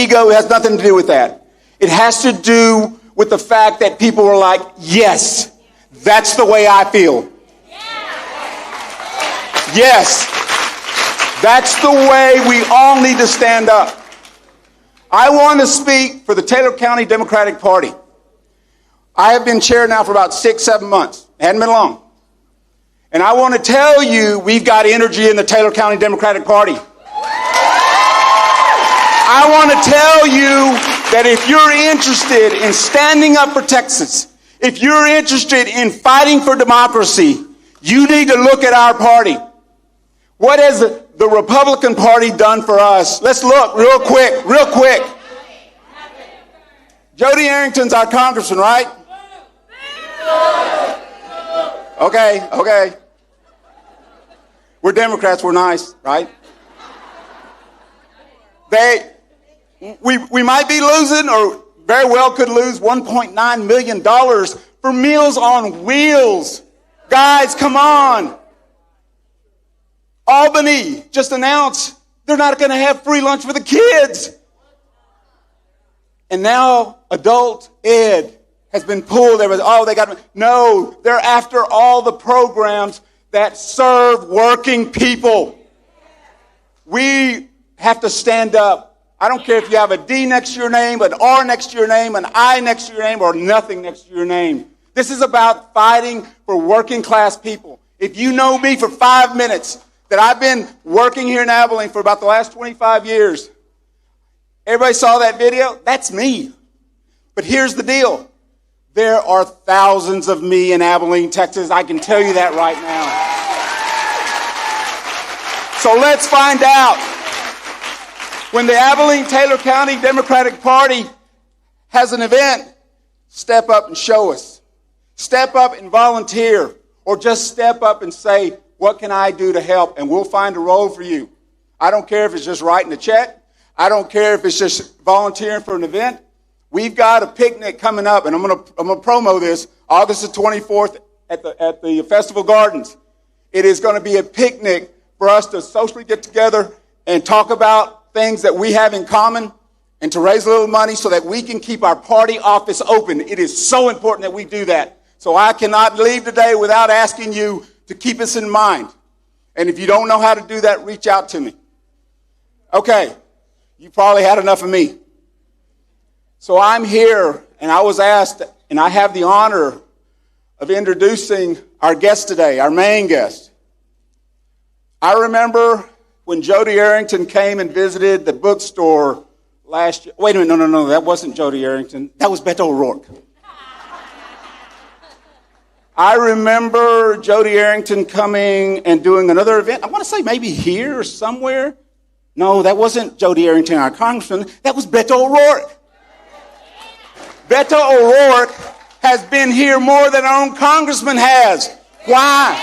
ego. It has nothing to do with that. It has to do with the fact that people were like, yes, that's the way I feel. Yes, that's the way we all need to stand up. I want to speak for the Taylor County Democratic Party. I have been chair now for about 6-7 months. It hadn't been long. And I want to tell you, we've got energy in the Taylor County Democratic Party. I want to tell you that if you're interested in standing up for Texas, if you're interested in fighting for democracy, you need to look at our party. What has the Republican Party done for us? Let's look real quick. Jody Arrington's our congressman, right? Okay. We're Democrats, we're nice, right? We might be losing, or very well could lose, $1.9 million for Meals on Wheels. Guys, come on. Albany just announced they're not going to have free lunch for the kids. And now adult ed has been pulled. No, they're after all the programs that serve working people. We have to stand up. I don't care if you have a D next to your name, an R next to your name, an I next to your name, or nothing next to your name. This is about fighting for working class people. If you know me for 5 minutes, that I've been working here in Abilene for about the last 25 years. Everybody saw that video? That's me. But here's the deal. There are thousands of me in Abilene, Texas. I can tell you that right now. So let's find out. When the Abilene Taylor County Democratic Party has an event, step up and show us. Step up and volunteer, or just step up and say, what can I do to help? And we'll find a role for you. I don't care if it's just writing a check. I don't care if it's just volunteering for an event. We've got a picnic coming up, and I'm gonna promo this, August the 24th at the Festival Gardens. It is going to be a picnic for us to socially get together and talk about things that we have in common, and to raise a little money so that we can keep our party office open. It is so important that we do that. So I cannot leave today without asking you to keep us in mind. And if you don't know how to do that, reach out to me. Okay, you probably had enough of me. So I'm here, and I was asked, and I have the honor of introducing our guest today, our main guest. I remember when Jody Arrington came and visited the bookstore last year. Wait a minute, no, that wasn't Jody Arrington. That was Beto O'Rourke. I remember Jody Arrington coming and doing another event. I want to say maybe here or somewhere. No, that wasn't Jody Arrington, our congressman. That was Beto O'Rourke. Beto O'Rourke has been here more than our own congressman has. Why?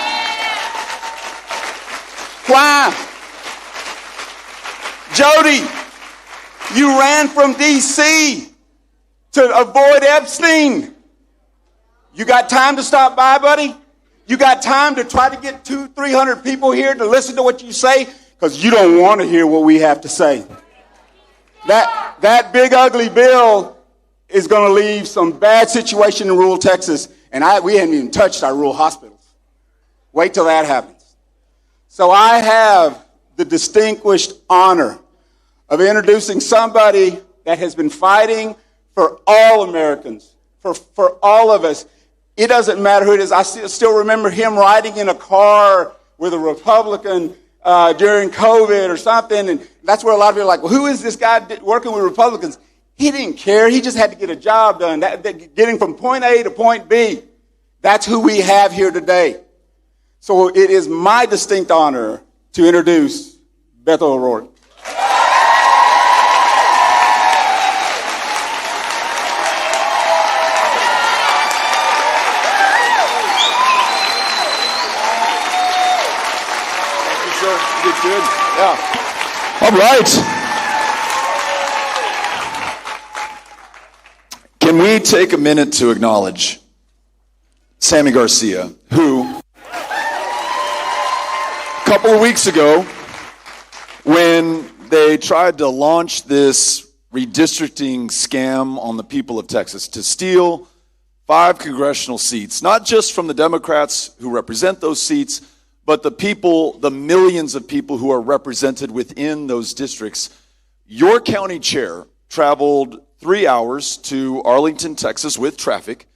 Jody, you ran from D.C. to avoid Epstein. You got time to stop by, buddy? You got time to try to get 200-300 people here to listen to what you say? Because you don't want to hear what we have to say. That big ugly bill is going to leave some bad situation in rural Texas, and we haven't even touched our rural hospitals. Wait till that happens. So I have the distinguished honor of introducing somebody that has been fighting for all Americans, for all of us. It doesn't matter who it is. I still remember him riding in a car with a Republican during COVID or something, and that's where a lot of people are like, well, who is this guy working with Republicans? He didn't care. He just had to get a job done, getting from point A to point B. That's who we have here today. So it is my distinct honor to introduce Beto O'Rourke. Good. Yeah. All right. Can we take a minute to acknowledge Sammy Garcia, who a couple of weeks ago, when they tried to launch this redistricting scam on the people of Texas to steal 5 congressional seats, not just from the Democrats who represent those seats, but the people, the millions of people who are represented within those districts. Your county chair traveled 3 hours to Arlington, Texas with traffic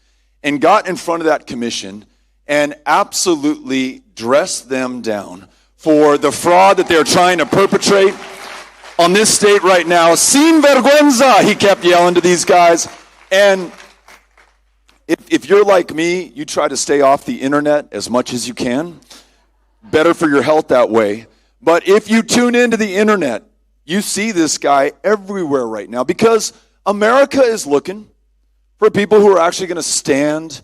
and got in front of that commission and absolutely dressed them down for the fraud that they're trying to perpetrate on this state right now. Sin vergüenza, he kept yelling to these guys. And if you're like me, you try to stay off the internet as much as you can. Better for your health that way. But if you tune into the internet, you see this guy everywhere right now because America is looking for people who are actually going to stand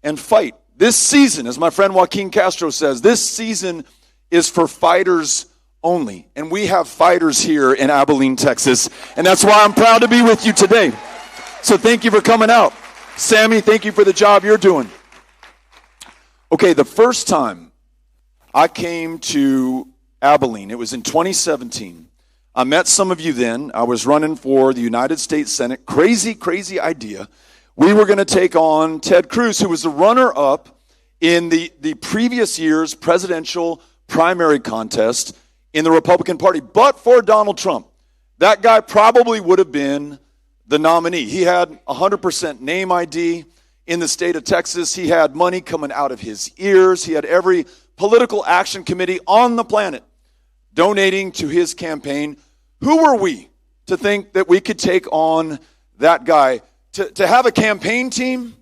and fight. This season, as my friend Joaquin Castro says, this season is for fighters only. And we have fighters here in Abilene, Texas. And that's why I'm proud to be with you today. So thank you for coming out. Sammy, thank you for the job you're doing. Okay, the first time I came to Abilene, it was in 2017. I met some of you then. I was running for the United States Senate. Crazy, crazy idea. We were going to take on Ted Cruz, who was the runner-up in the previous year's presidential primary contest in the Republican Party. But for Donald Trump, that guy probably would have been the nominee. He had 100% name ID in the state of Texas. He had money coming out of his ears. He had every political action committee on the planet donating to his campaign. Who were we to think that we could take on that guy? To have a campaign team?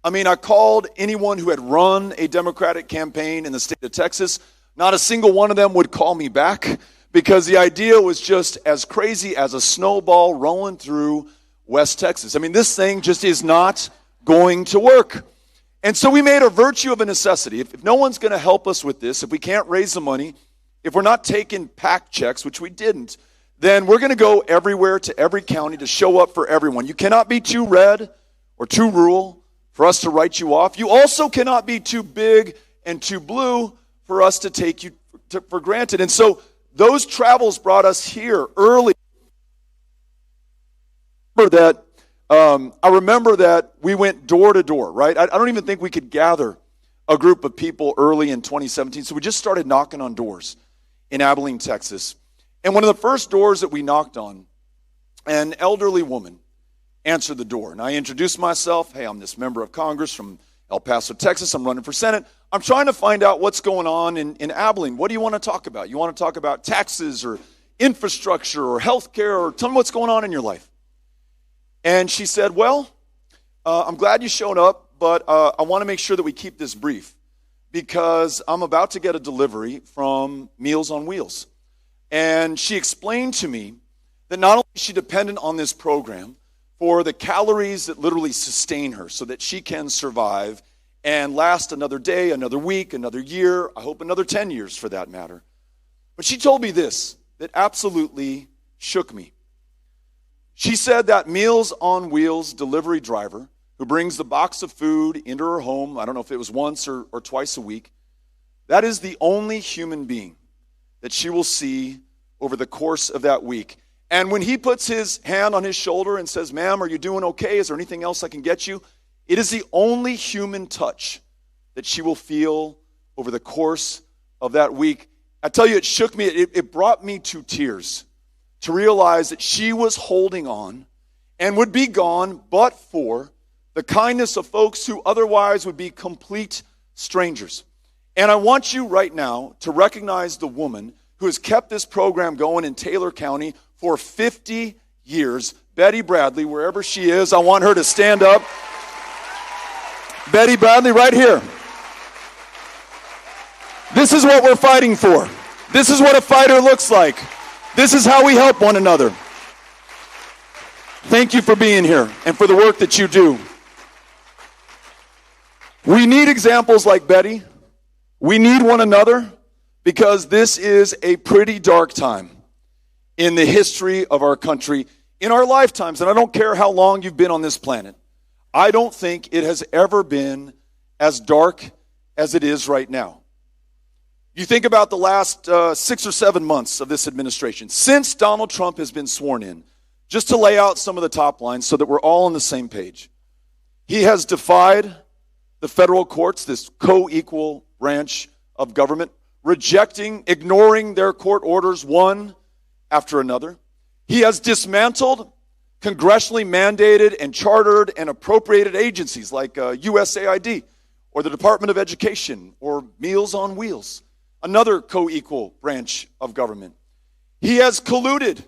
I mean, I called anyone who had run a Democratic campaign in the state of Texas. Not a single one of them would call me back because the idea was just as crazy as a snowball rolling through West Texas. I mean, this thing just is not going to work. And so we made a virtue of a necessity. If no one's going to help us with this, if we can't raise the money, if we're not taking PAC checks, which we didn't, then we're going to go everywhere to every county to show up for everyone. You cannot be too red or too rural for us to write you off. You also cannot be too big and too blue for us to take you for granted. And so those travels brought us here early. I remember that we went door to door, right? I don't even think we could gather a group of people early in 2017. So we just started knocking on doors in Abilene, Texas. And one of the first doors that we knocked on, an elderly woman answered the door. And I introduced myself. Hey, I'm this member of Congress from El Paso, Texas. I'm running for Senate. I'm trying to find out what's going on in Abilene. What do you want to talk about? You want to talk about taxes or infrastructure or health care, or tell me what's going on in your life. And she said, well, I'm glad you showed up, but I want to make sure that we keep this brief because I'm about to get a delivery from Meals on Wheels. And she explained to me that not only is she dependent on this program for the calories that literally sustain her so that she can survive and last another day, another week, another year, I hope another 10 years for that matter. But she told me this that absolutely shook me. She said that Meals on Wheels delivery driver who brings the box of food into her home, I don't know if it was once or twice a week, that is the only human being that she will see over the course of that week. And when he puts his hand on his shoulder and says, ma'am, are you doing okay? Is there anything else I can get you? It is the only human touch that she will feel over the course of that week. I tell you, it shook me. It brought me to tears to realize that she was holding on and would be gone but for the kindness of folks who otherwise would be complete strangers. And I want you right now to recognize the woman who has kept this program going in Taylor County for 50 years, Betty Bradley, wherever she is. I want her to stand up. Betty Bradley, right here. This is what we're fighting for. This is what a fighter looks like. This is how we help one another. Thank you for being here and for the work that you do. We need examples like Betty. We need one another because this is a pretty dark time in the history of our country, in our lifetimes. And I don't care how long you've been on this planet. I don't think it has ever been as dark as it is right now. You think about the last 6 or 7 months of this administration. Since Donald Trump has been sworn in, Just to lay out some of the top lines so that we're all on the same page. He has defied the federal courts, this co-equal branch of government, rejecting, ignoring their court orders one after another. He has dismantled congressionally mandated and chartered and appropriated agencies like USAID or the Department of Education or Meals on Wheels, another co-equal branch of government. He has colluded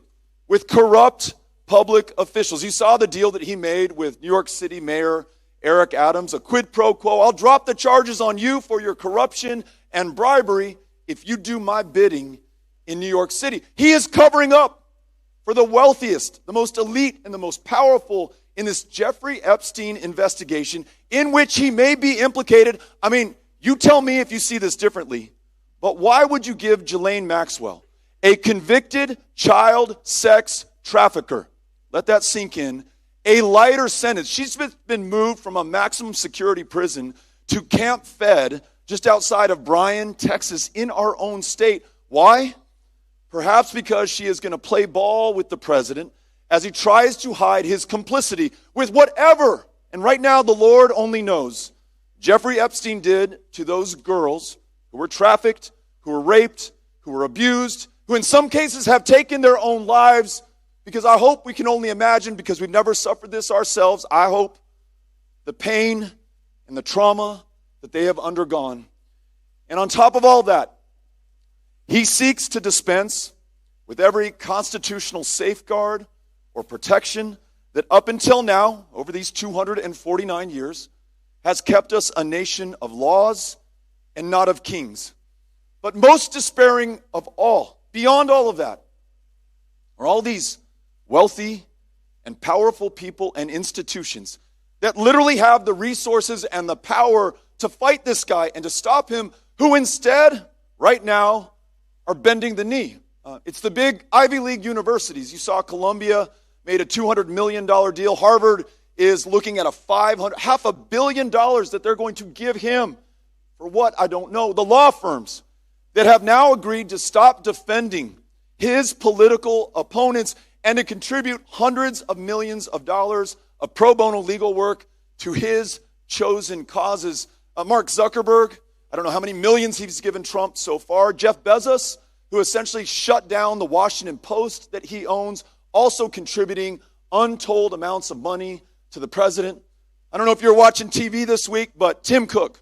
with corrupt public officials. You saw the deal that he made with New York City Mayor Eric Adams, a quid pro quo. I'll drop the charges on you for your corruption and bribery if you do my bidding in New York City. He is covering up for the wealthiest, the most elite, and the most powerful in this Jeffrey Epstein investigation in which he may be implicated. I mean, you tell me if you see this differently, but why would you give Ghislaine Maxwell, a convicted child sex trafficker, let that sink in, a lighter sentence? She's been moved from a maximum security prison to Camp Fed just outside of Bryan, Texas, in our own state. Why? Perhaps because she is going to play ball with the president as he tries to hide his complicity with whatever, and right now the Lord only knows, Jeffrey Epstein did to those girls who were trafficked, who were raped, who were abused, who in some cases have taken their own lives, because I hope we can only imagine, because we've never suffered this ourselves, I hope the pain and the trauma that they have undergone. And on top of all that, he seeks to dispense with every constitutional safeguard or protection that up until now, over these 249 years, has kept us a nation of laws and not of kings. But most despairing of all, beyond all of that, are all these wealthy and powerful people and institutions that literally have the resources and the power to fight this guy and to stop him, who instead, right now, are bending the knee. It's the big Ivy League universities. You saw Columbia made a $200 million deal. Harvard is looking at $500 million that they're going to give him. For what? I don't know. The law firms that have now agreed to stop defending his political opponents and to contribute hundreds of millions of dollars of pro bono legal work to his chosen causes. Mark Zuckerberg, I don't know how many millions he's given Trump so far. Jeff Bezos, who essentially shut down the Washington Post that he owns, also contributing untold amounts of money to the president. I don't know if you're watching TV this week, but Tim Cook,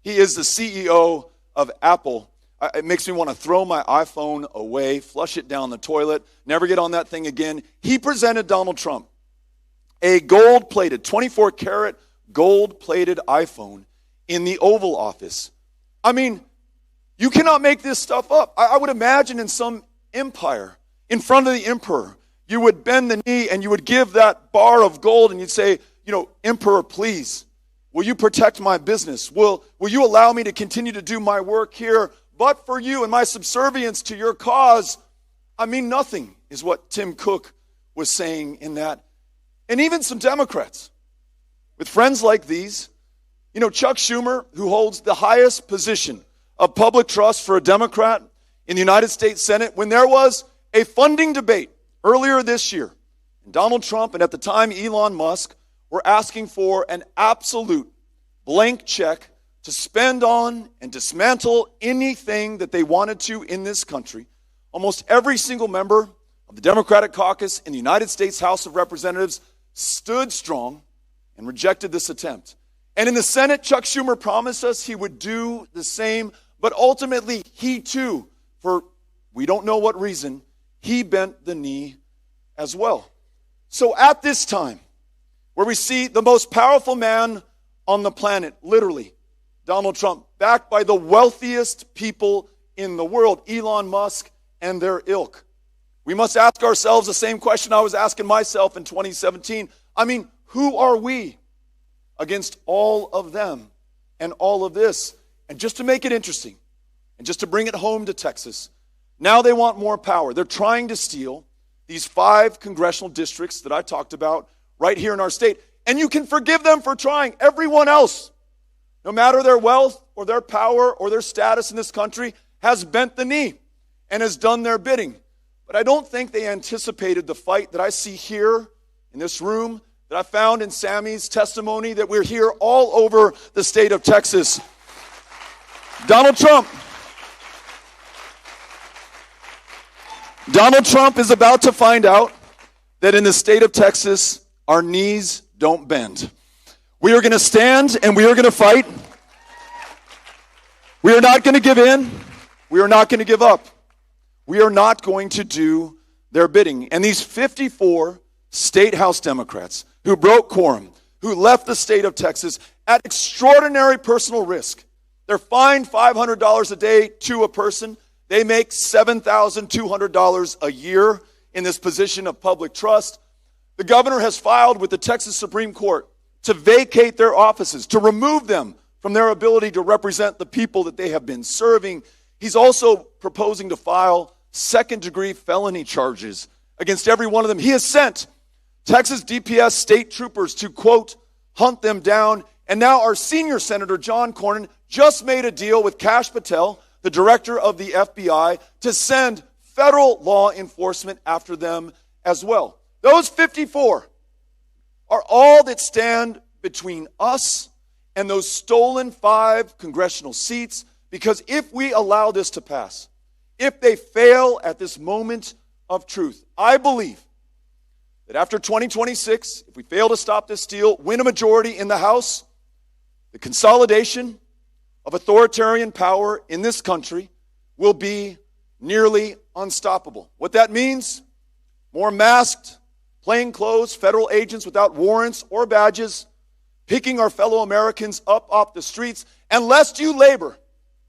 he is the CEO of Apple. It makes me want to throw my iPhone away, flush it down the toilet, never get on that thing again. He presented Donald Trump a gold-plated, 24-karat gold-plated iPhone in the Oval Office. I mean, you cannot make this stuff up. I would imagine in some empire, in front of the emperor, you would bend the knee and you would give that bar of gold and you'd say, Emperor, please, will you protect my business? Will you allow me to continue to do my work here? But for you and my subservience to your cause, I mean nothing, is what Tim Cook was saying in that. And even some Democrats, with friends like these, Chuck Schumer, who holds the highest position of public trust for a Democrat in the United States Senate, when there was a funding debate earlier this year, and Donald Trump and at the time Elon Musk were asking for an absolute blank check to spend on and dismantle anything that they wanted to in this country, almost every single member of the Democratic caucus in the United States House of Representatives stood strong and rejected this attempt. And in the Senate, Chuck Schumer promised us he would do the same, but ultimately he too, for we don't know what reason, he bent the knee as well. So at this time, where we see the most powerful man on the planet, literally, Donald Trump, backed by the wealthiest people in the world, Elon Musk and their ilk, we must ask ourselves the same question I was asking myself in 2017. I mean, who are we against all of them and all of this? And just to make it interesting, and just to bring it home to Texas, now they want more power. They're trying to steal these 5 congressional districts that I talked about right here in our state. And you can forgive them for trying. Everyone else, no matter their wealth or their power or their status in this country, has bent the knee and has done their bidding. But I don't think they anticipated the fight that I see here in this room, that I found in Sammy's testimony, that we're here all over the state of Texas. Donald Trump is about to find out that in the state of Texas, our knees don't bend. We are going to stand and we are going to fight. We are not going to give in. We are not going to give up. We are not going to do their bidding. And these 54 state House Democrats who broke quorum, who left the state of Texas at extraordinary personal risk. They're fined $500 a day to a person. They make $7,200 a year in this position of public trust. The governor has filed with the Texas Supreme Court to vacate their offices, to remove them from their ability to represent the people that they have been serving. He's also proposing to file second-degree felony charges against every one of them. He has sent Texas DPS state troopers to, quote, hunt them down. And now our senior Senator John Cornyn just made a deal with Kash Patel, the director of the FBI, to send federal law enforcement after them as well. Those 54 are all that stand between us and those stolen 5 congressional seats, because if we allow this to pass, if they fail at this moment of truth, I believe that after 2026, if we fail to stop this deal, win a majority in the House, the consolidation of authoritarian power in this country will be nearly unstoppable. What that means, more masked, plainclothes federal agents without warrants or badges, picking our fellow Americans up off the streets, and lest you labor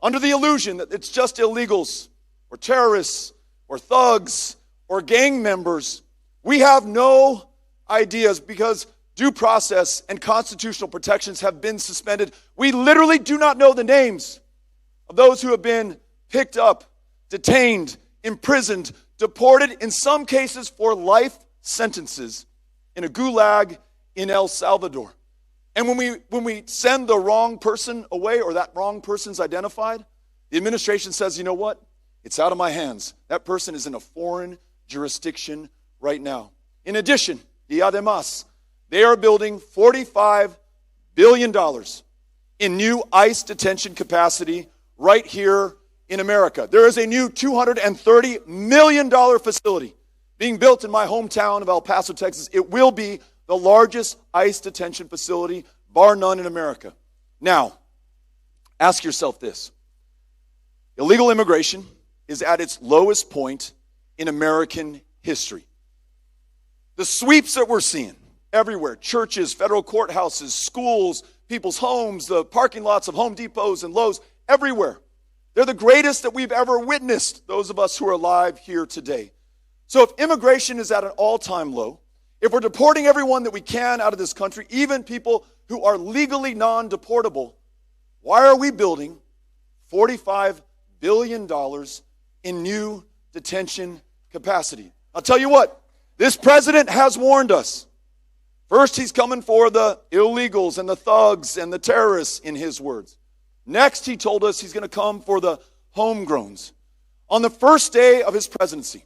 under the illusion that it's just illegals or terrorists or thugs or gang members, we have no ideas because due process and constitutional protections have been suspended. We literally do not know the names of those who have been picked up, detained, imprisoned, deported, in some cases for life sentences in a gulag in El Salvador. And when we send the wrong person away, or that wrong person's identified, the administration says, you know what? It's out of my hands. That person is in a foreign jurisdiction right now. In addition, y además, they are building $45 billion in new ICE detention capacity right here in America. There is a new $230 million facility being built in my hometown of El Paso, Texas. It will be the largest ICE detention facility, bar none, in America. Now, ask yourself this. Illegal immigration is at its lowest point in American history. The sweeps that we're seeing everywhere, churches, federal courthouses, schools, people's homes, the parking lots of Home Depots and Lowe's, everywhere. They're the greatest that we've ever witnessed, those of us who are alive here today. So if immigration is at an all-time low, if we're deporting everyone that we can out of this country, even people who are legally non-deportable, why are we building $45 billion in new detention capacity? I'll tell you what, this president has warned us. First, he's coming for the illegals and the thugs and the terrorists, in his words. Next, he told us he's going to come for the homegrowns. On the first day of his presidency,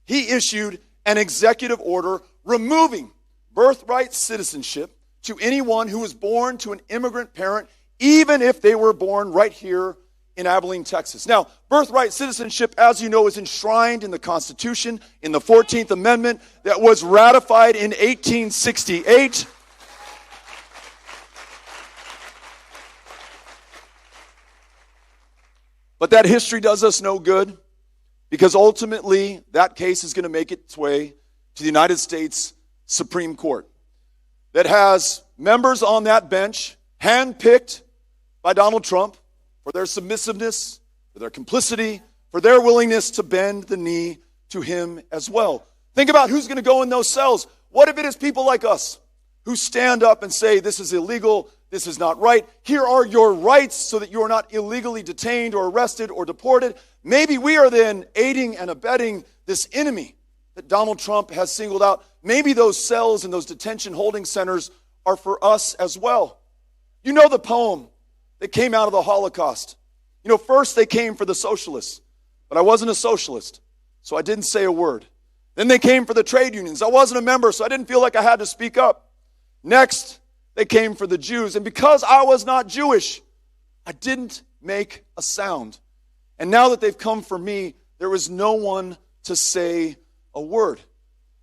he issued an executive order removing birthright citizenship to anyone who was born to an immigrant parent, even if they were born right here in Abilene, Texas. Now, birthright citizenship, as you know, is enshrined in the Constitution, in the 14th Amendment that was ratified in 1868. But that history does us no good, because ultimately that case is going to make its way to the United States Supreme Court, that has members on that bench handpicked by Donald Trump for their submissiveness, for their complicity, for their willingness to bend the knee to him as well. Think about who's going to go in those cells. What if it is people like us who stand up and say, this is illegal, this is not right, here are your rights so that you are not illegally detained or arrested or deported? Maybe we are then aiding and abetting this enemy that Donald Trump has singled out. Maybe those cells and those detention holding centers are for us as well. You know the poem that came out of the Holocaust. You know, first they came for the socialists, but I wasn't a socialist, so I didn't say a word. Then they came for the trade unions. I wasn't a member, so I didn't feel like I had to speak up. Next, they came for the Jews. And because I was not Jewish, I didn't make a sound. And now that they've come for me, there is no one to say a word.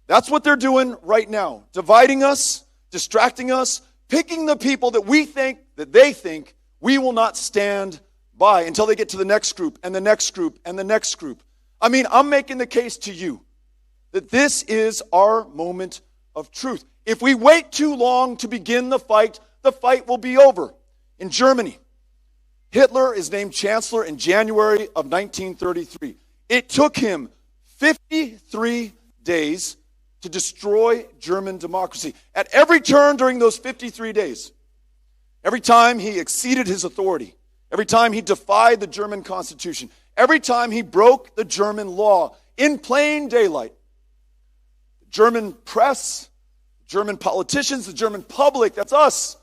That's what they're doing right now. Dividing us, distracting us, picking the people that they think we will not stand by until they get to the next group and the next group and the next group. I mean, I'm making the case to you that this is our moment of truth. If we wait too long to begin the fight will be over. In Germany, Hitler is named chancellor in January of 1933. It took him 53 days to destroy German democracy. At every turn during those 53 days, every time he exceeded his authority, every time he defied the German Constitution, every time he broke the German law in plain daylight, the German press, German politicians, the German public, that's us,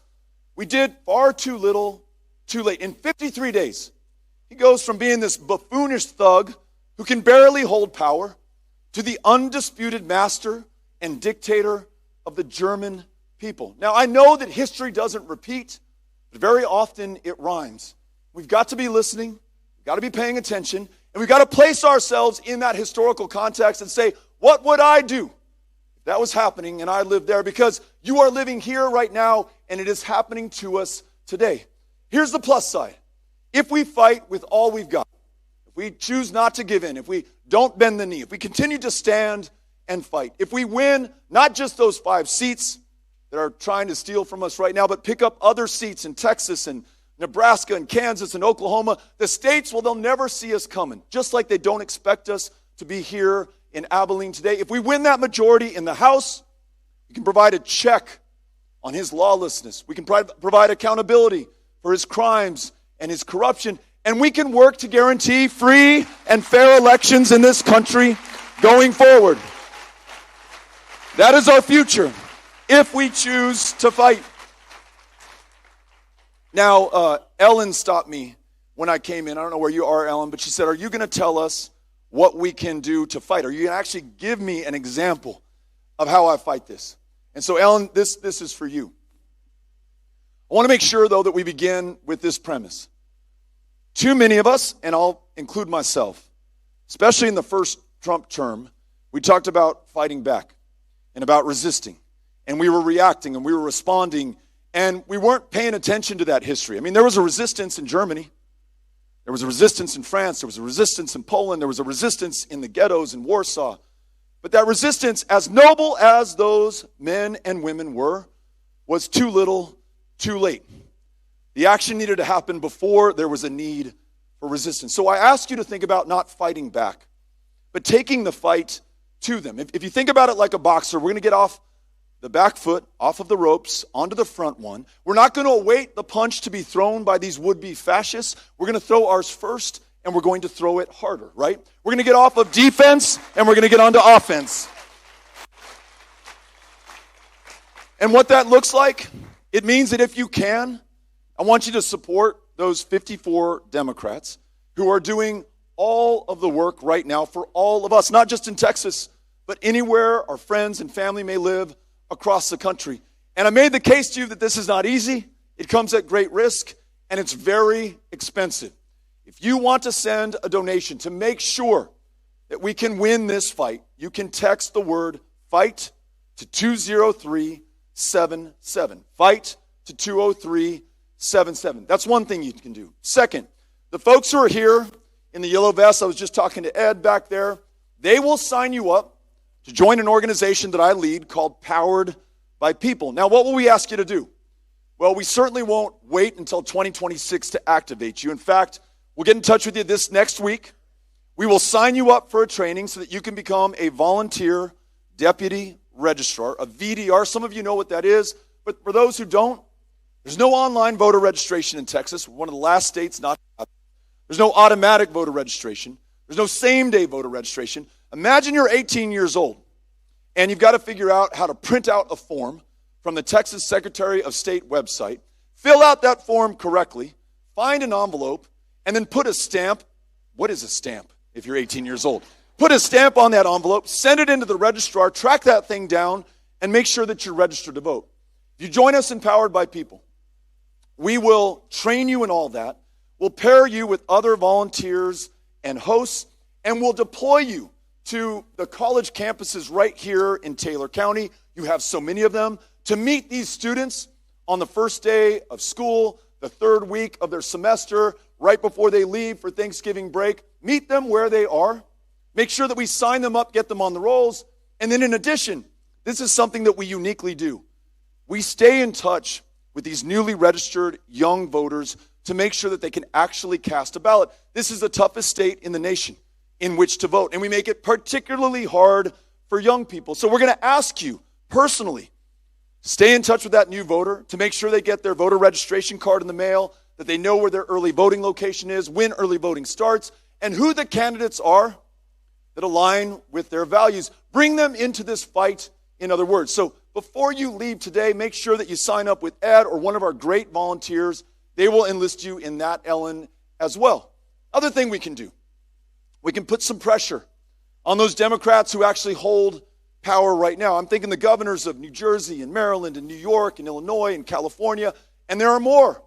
we did far too little, too late. In 53 days, he goes from being this buffoonish thug who can barely hold power to the undisputed master and dictator of the German people. Now, I know that history doesn't repeat, but very often it rhymes. We've got to be listening, we've got to be paying attention, and we've got to place ourselves in that historical context and say, what would I do if that was happening and I lived there? Because you are living here right now, and it is happening to us today. Here's the plus side. If we fight with all we've got, if we choose not to give in, if we don't bend the knee, if we continue to stand and fight, if we win not just those 5 seats that are trying to steal from us right now, but pick up other seats in Texas and Nebraska and Kansas and Oklahoma, the states, well, they'll never see us coming, just like they don't expect us to be here in Abilene today. If we win that majority in the House, we can provide a check on his lawlessness. We can provide accountability for his crimes and his corruption, and we can work to guarantee free and fair elections in this country going forward. That is our future, if we choose to fight. Now, Ellen stopped me when I came in. I don't know where you are, Ellen, but she said, are you going to tell us what we can do to fight? Are you going to actually give me an example of how I fight this? And so, Ellen, this is for you. I want to make sure, though, that we begin with this premise. Too many of us, and I'll include myself, especially in the first Trump term, we talked about fighting back and about resisting. And we were reacting and we were responding, and we weren't paying attention to that history. I mean, there was a resistance in Germany. There was a resistance in France. There was a resistance in Poland. There was a resistance in the ghettos in Warsaw. But that resistance, as noble as those men and women were, was too little, too late. The action needed to happen before there was a need for resistance. So I ask you to think about not fighting back, but taking the fight to them. If you think about it like a boxer, we're going to get off the back foot, off of the ropes, onto the front one. We're not going to await the punch to be thrown by these would-be fascists. We're going to throw ours first, and we're going to throw it harder, right? We're going to get off of defense, and we're going to get onto offense. And what that looks like, it means that if you can, I want you to support those 54 Democrats who are doing all of the work right now for all of us, not just in Texas, but anywhere our friends and family may live across the country. And I made the case to you that this is not easy, it comes at great risk, and it's very expensive. If you want to send a donation to make sure that we can win this fight, you can text the word FIGHT to 20377. FIGHT to 20377. That's one thing you can do. Second, the folks who are here in the yellow vests, I was just talking to Ed back there, they will sign you up to join an organization that I lead called Powered by People. Now, what will we ask you to do? Well, we certainly won't wait until 2026 to activate you. In fact, we'll get in touch with you this next week. We will sign you up for a training so that you can become a volunteer deputy registrar, a VDR. Some of you know what that is, but for those who don't, there's no online voter registration in Texas. We're one of the last states not to have. There's no automatic voter registration. There's no same-day voter registration. Imagine you're 18 years old, and you've got to figure out how to print out a form from the Texas Secretary of State website, fill out that form correctly, find an envelope, and then put a stamp. What is a stamp if you're 18 years old? put a stamp on that envelope, send it into the registrar, track that thing down, and make sure that you're registered to vote. If you join us in Powered by People, we will train you in all that. We'll pair you with other volunteers and hosts, and we'll deploy you to the college campuses right here in Taylor County. You have so many of them, to meet these students on the first day of school, the third week of their semester, right before they leave for Thanksgiving break. Meet them where they are. Make sure that we sign them up, get them on the rolls. And then in addition, this is something that we uniquely do. We stay in touch with these newly registered young voters to make sure that they can actually cast a ballot. This is the toughest state in the nation in which to vote, and we make it particularly hard for young people. So we're going to ask you personally, stay in touch with that new voter to make sure they get their voter registration card in the mail, that they know where their early voting location is, when early voting starts, and who the candidates are that align with their values. Bring them into this fight, in other words. So before you leave today, make sure that you sign up with Ed or one of our great volunteers. They will enlist you in that, Ellen, as well. Other thing we can do, we can put some pressure on those Democrats who actually hold power right now. I'm thinking the governors of New Jersey and Maryland and New York and Illinois and California, and there are more.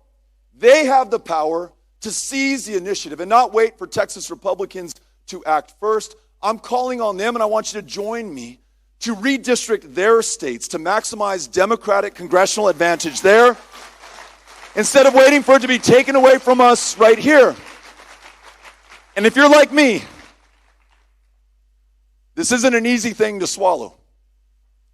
They have the power to seize the initiative and not wait for Texas Republicans to act first. I'm calling on them, and I want you to join me to redistrict their states to maximize Democratic congressional advantage there, instead of waiting for it to be taken away from us right here. And if you're like me, this isn't an easy thing to swallow.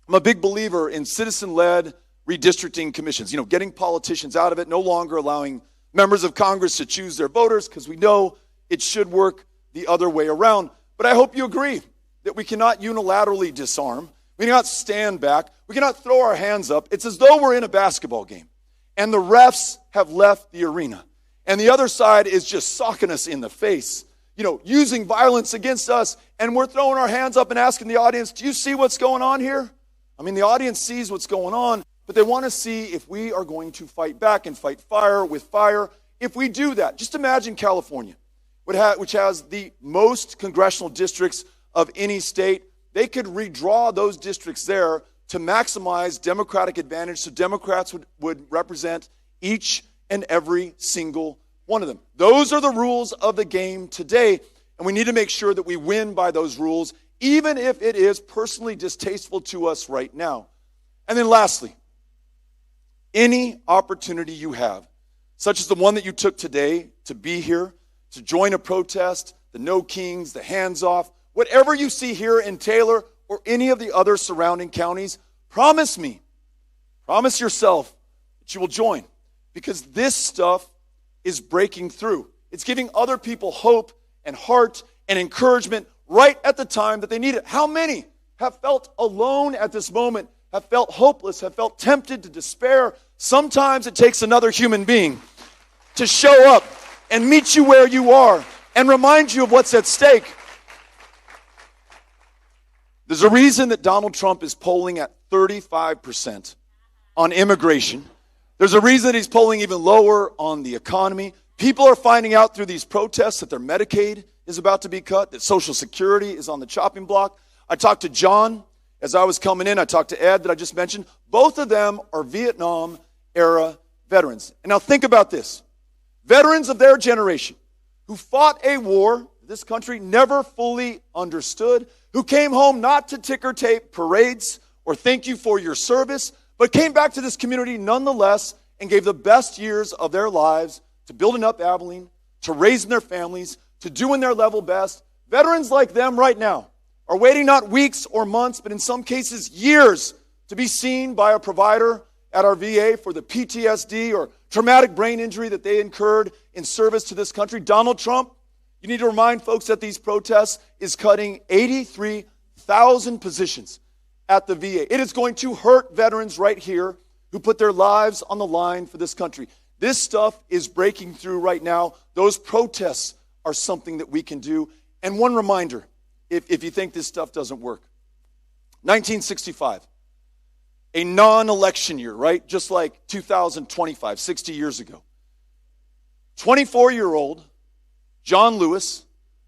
I'm a big believer in citizen-led redistricting commissions, getting politicians out of it, no longer allowing members of Congress to choose their voters, because we know it should work the other way around. But I hope you agree that we cannot unilaterally disarm. We cannot stand back. We cannot throw our hands up. It's as though we're in a basketball game, and the refs have left the arena, and the other side is just socking us in the face, using violence against us, and we're throwing our hands up and asking the audience, do you see what's going on here? I mean, the audience sees what's going on, but they want to see if we are going to fight back and fight fire with fire. If we do that, just imagine California, which has the most congressional districts of any state. They could redraw those districts there to maximize Democratic advantage, so Democrats would represent each and every single one of them. Those are the rules of the game today, and we need to make sure that we win by those rules, even if it is personally distasteful to us right now. And then lastly, any opportunity you have, such as the one that you took today to be here, to join a protest, the No Kings, the Hands Off, whatever you see here in Taylor or any of the other surrounding counties, promise me, promise yourself that you will join, because this stuff is breaking through. It's giving other people hope and heart and encouragement right at the time that they need it. How many have felt alone at this moment, have felt hopeless, have felt tempted to despair? Sometimes it takes another human being to show up and meet you where you are and remind you of what's at stake. There's a reason that Donald Trump is polling at 35% on immigration. There's a reason that he's polling even lower on the economy. People are finding out through these protests that their Medicaid is about to be cut, that Social Security is on the chopping block. I talked to John as I was coming in. I talked to Ed that I just mentioned. Both of them are Vietnam-era veterans. And now think about this. Veterans of their generation who fought a war this country never fully understood, who came home not to ticker tape parades or thank you for your service, but came back to this community nonetheless and gave the best years of their lives to building up Abilene, to raising their families, to doing their level best. Veterans like them right now are waiting not weeks or months, but in some cases years to be seen by a provider at our VA for the PTSD or traumatic brain injury that they incurred in service to this country. Donald Trump, you need to remind folks that these protests is cutting 83,000 positions at the VA. It is going to hurt veterans right here who put their lives on the line for this country. This stuff is breaking through right now. Those protests are something that we can do. And one reminder, if you think this stuff doesn't work. 1965, a non-election year, right? Just like 2025, 60 years ago. 24-year-old John Lewis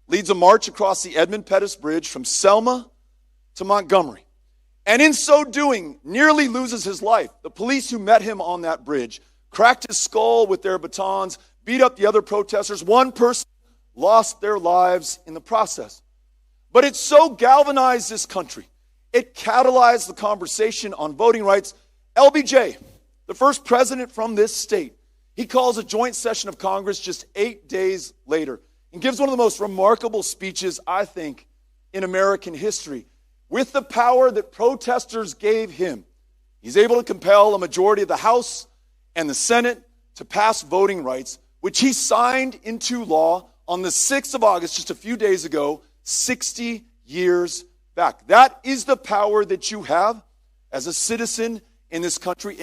leads a march across the Edmund Pettus Bridge from Selma to Montgomery. And in so doing, nearly loses his life. The police who met him on that bridge cracked his skull with their batons, beat up the other protesters. One person lost their lives in the process. But it so galvanized this country. It catalyzed the conversation on voting rights. LBJ, the first president from this state, he calls a joint session of Congress just 8 days later and gives one of the most remarkable speeches, I think, in American history. With the power that protesters gave him, he's able to compel a majority of the House and the Senate to pass voting rights, which he signed into law on the 6th of August, just a few days ago, 60 years back. That is the power that you have as a citizen in this country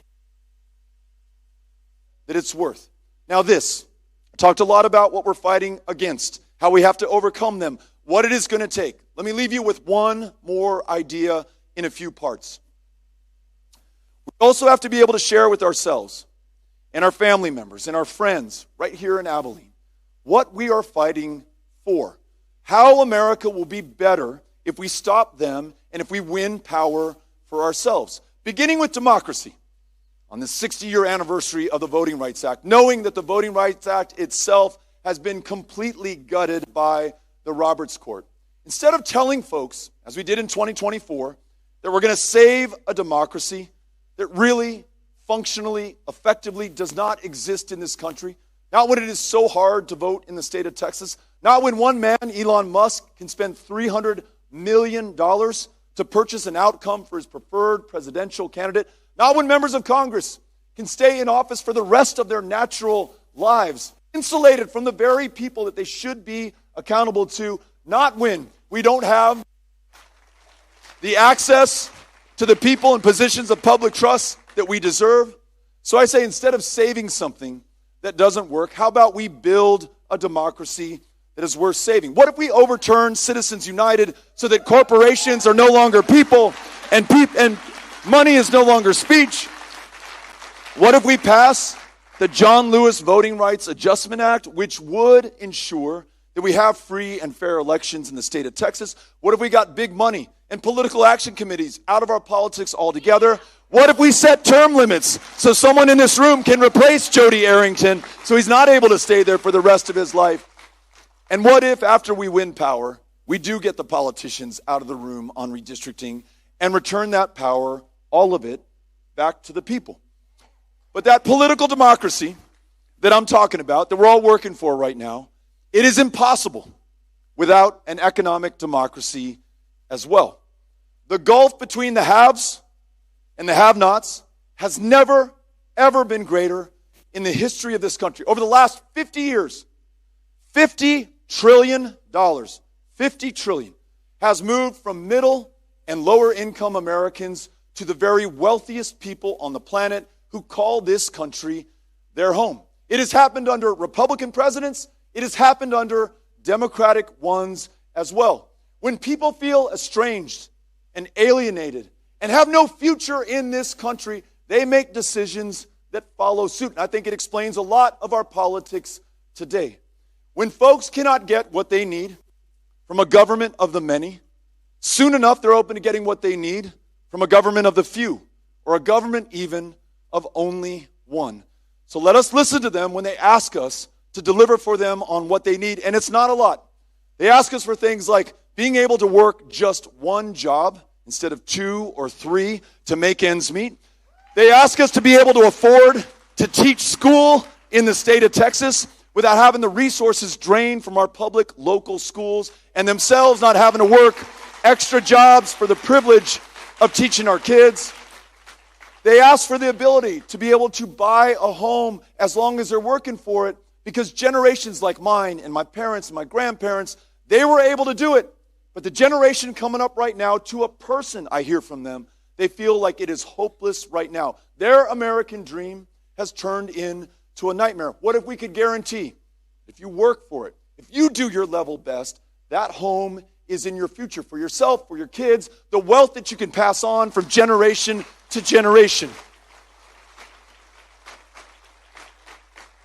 that it's worth. Now this, I talked a lot about what we're fighting against, how we have to overcome them, what it is going to take. Let me leave you with one more idea in a few parts. We also have to be able to share with ourselves and our family members and our friends right here in Abilene what we are fighting for. How America will be better if we stop them and if we win power for ourselves. Beginning with democracy. On the 60-year anniversary of the Voting Rights Act, knowing that the Voting Rights Act itself has been completely gutted by the Roberts Court. Instead of telling folks, as we did in 2024, that we're going to save a democracy that really, functionally, effectively does not exist in this country, not when it is so hard to vote in the state of Texas, not when one man, Elon Musk, can spend $300 million to purchase an outcome for his preferred presidential candidate, not when members of Congress can stay in office for the rest of their natural lives, insulated from the very people that they should be accountable to, not when we don't have the access to the people in positions of public trust that we deserve. So I say, instead of saving something that doesn't work, how about we build a democracy that is worth saving? What if we overturn Citizens United so that corporations are no longer people and money is no longer speech? What if we pass the John Lewis Voting Rights Adjustment Act, which would ensure that we have free and fair elections in the state of Texas? What if we got big money and political action committees out of our politics altogether? What if we set term limits so someone in this room can replace Jody Arrington so he's not able to stay there for the rest of his life? And what if, after we win power, we do get the politicians out of the room on redistricting and return that power, all of it, back to the people? But that political democracy that I'm talking about, that we're all working for right now, it is impossible without an economic democracy as well. The gulf between the haves and the have-nots has never, ever been greater in the history of this country. Over the last 50 years, $50 trillion, 50 trillion, has moved from middle and lower income Americans to the very wealthiest people on the planet who call this country their home. It has happened under Republican presidents. It has happened under Democratic ones as well. When people feel estranged and alienated and have no future in this country, they make decisions that follow suit. And I think it explains a lot of our politics today. When folks cannot get what they need from a government of the many, soon enough they're open to getting what they need from a government of the few, or a government even of only one. So let us listen to them when they ask us to deliver for them on what they need. And it's not a lot. They ask us for things like being able to work just one job instead of 2 or 3 to make ends meet. They ask us to be able to afford to teach school in the state of Texas without having the resources drained from our public local schools and themselves not having to work extra jobs for the privilege of teaching our kids. They ask for the ability to be able to buy a home as long as they're working for it, because generations like mine and my parents and my grandparents, they were able to do it. But the generation coming up right now, to a person I hear from them, they feel like it is hopeless right now. Their American dream has turned into a nightmare. What if we could guarantee, if you work for it, if you do your level best, that home is in your future for yourself, for your kids, the wealth that you can pass on from generation to generation.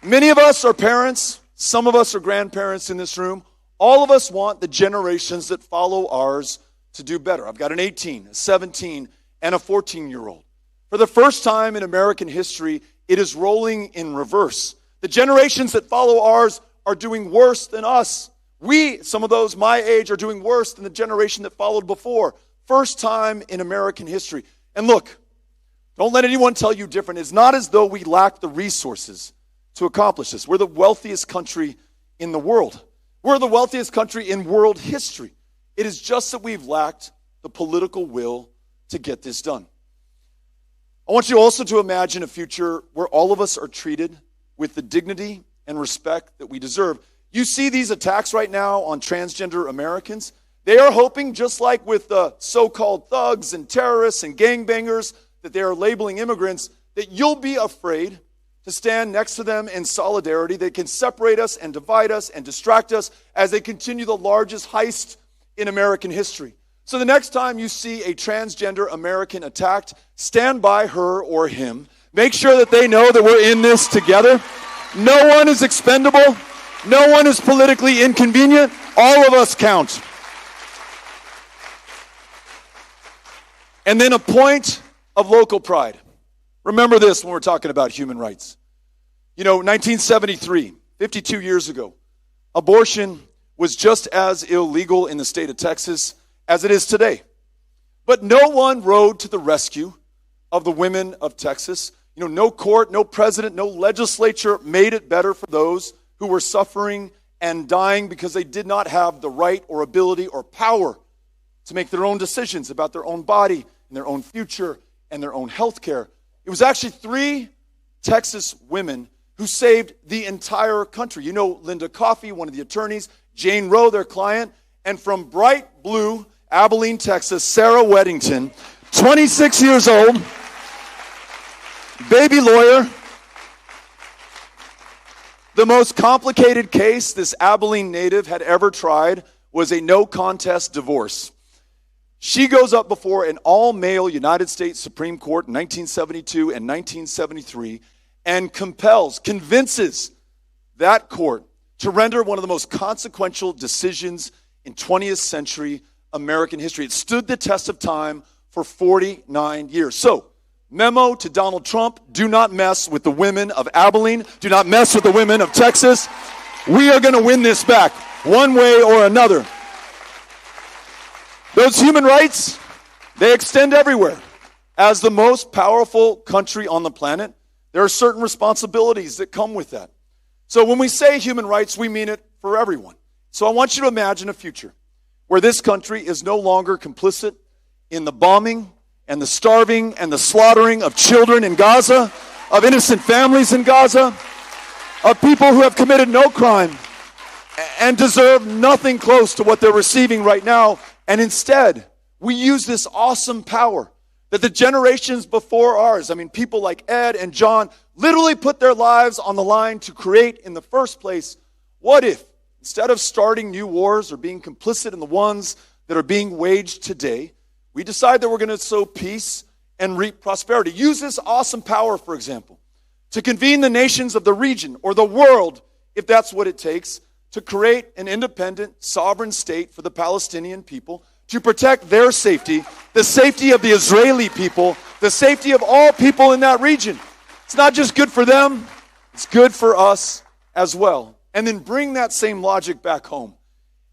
Many of us are parents, some of us are grandparents in this room. All of us want the generations that follow ours to do better. I've got an 18, a 17, and a 14-year-old. For the first time in American history, it is rolling in reverse. The generations that follow ours are doing worse than us. We, some of those my age, are doing worse than the generation that followed before. First time in American history. And look, don't let anyone tell you different. It's not as though we lack the resources to accomplish this. We're the wealthiest country in the world. We're the wealthiest country in world history. It is just that we've lacked the political will to get this done. I want you also to imagine a future where all of us are treated with the dignity and respect that we deserve. You see these attacks right now on transgender Americans. They are hoping, just like with the so-called thugs and terrorists and gangbangers that they are labeling immigrants, that you'll be afraid to stand next to them in solidarity. They can separate us and divide us and distract us as they continue the largest heist in American history. So the next time you see a transgender American attacked, stand by her or him. Make sure that they know that we're in this together. No one is expendable. No one is politically inconvenient. All of us count. And then a point of local pride. Remember this when we're talking about human rights. 1973, 52 years ago, abortion was just as illegal in the state of Texas as it is today. But no one rode to the rescue of the women of Texas. No court, no president, no legislature made it better for those who were suffering and dying because they did not have the right or ability or power to make their own decisions about their own body and their own future and their own health care. It was actually 3 Texas women who saved the entire country. Linda Coffey, one of the attorneys, Jane Roe, their client, and from bright blue, Abilene, Texas, Sarah Weddington, 26 years old, baby lawyer. The most complicated case this Abilene native had ever tried was a no-contest divorce. She goes up before an all-male United States Supreme Court in 1972 and 1973 and convinces that court to render one of the most consequential decisions in 20th century American history. It stood the test of time for 49 years. So, memo to Donald Trump, do not mess with the women of Abilene. Do not mess with the women of Texas. We are going to win this back one way or another. Those human rights, they extend everywhere. As the most powerful country on the planet, there are certain responsibilities that come with that. So when we say human rights, we mean it for everyone. So I want you to imagine a future where this country is no longer complicit in the bombing and the starving and the slaughtering of children in Gaza, of innocent families in Gaza, of people who have committed no crime and deserve nothing close to what they're receiving right now. And instead, we use this awesome power that the generations before ours, people like Ed and John, literally put their lives on the line to create in the first place. What if, instead of starting new wars or being complicit in the ones that are being waged today, we decide that we're going to sow peace and reap prosperity? Use this awesome power, for example, to convene the nations of the region or the world, if that's what it takes, to create an independent, sovereign state for the Palestinian people, to protect their safety, the safety of the Israeli people, the safety of all people in that region. It's not just good for them, it's good for us as well. And then bring that same logic back home.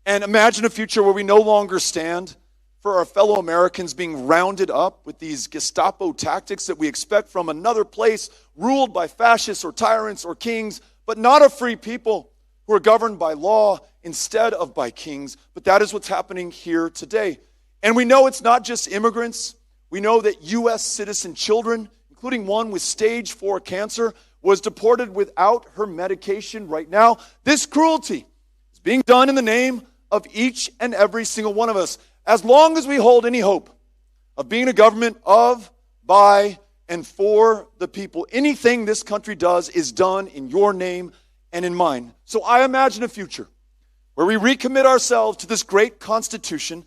And imagine a future where we no longer stand for our fellow Americans being rounded up with these Gestapo tactics that we expect from another place ruled by fascists or tyrants or kings, but not a free people who are governed by law instead of by kings. But that is what's happening here today. And we know it's not just immigrants. We know that U.S. citizen children, including one with stage 4 cancer, was deported without her medication right now. This cruelty is being done in the name of each and every single one of us. As long as we hold any hope of being a government of, by, and for the people, anything this country does is done in your name and in mine. So I imagine a future where we recommit ourselves to this great Constitution,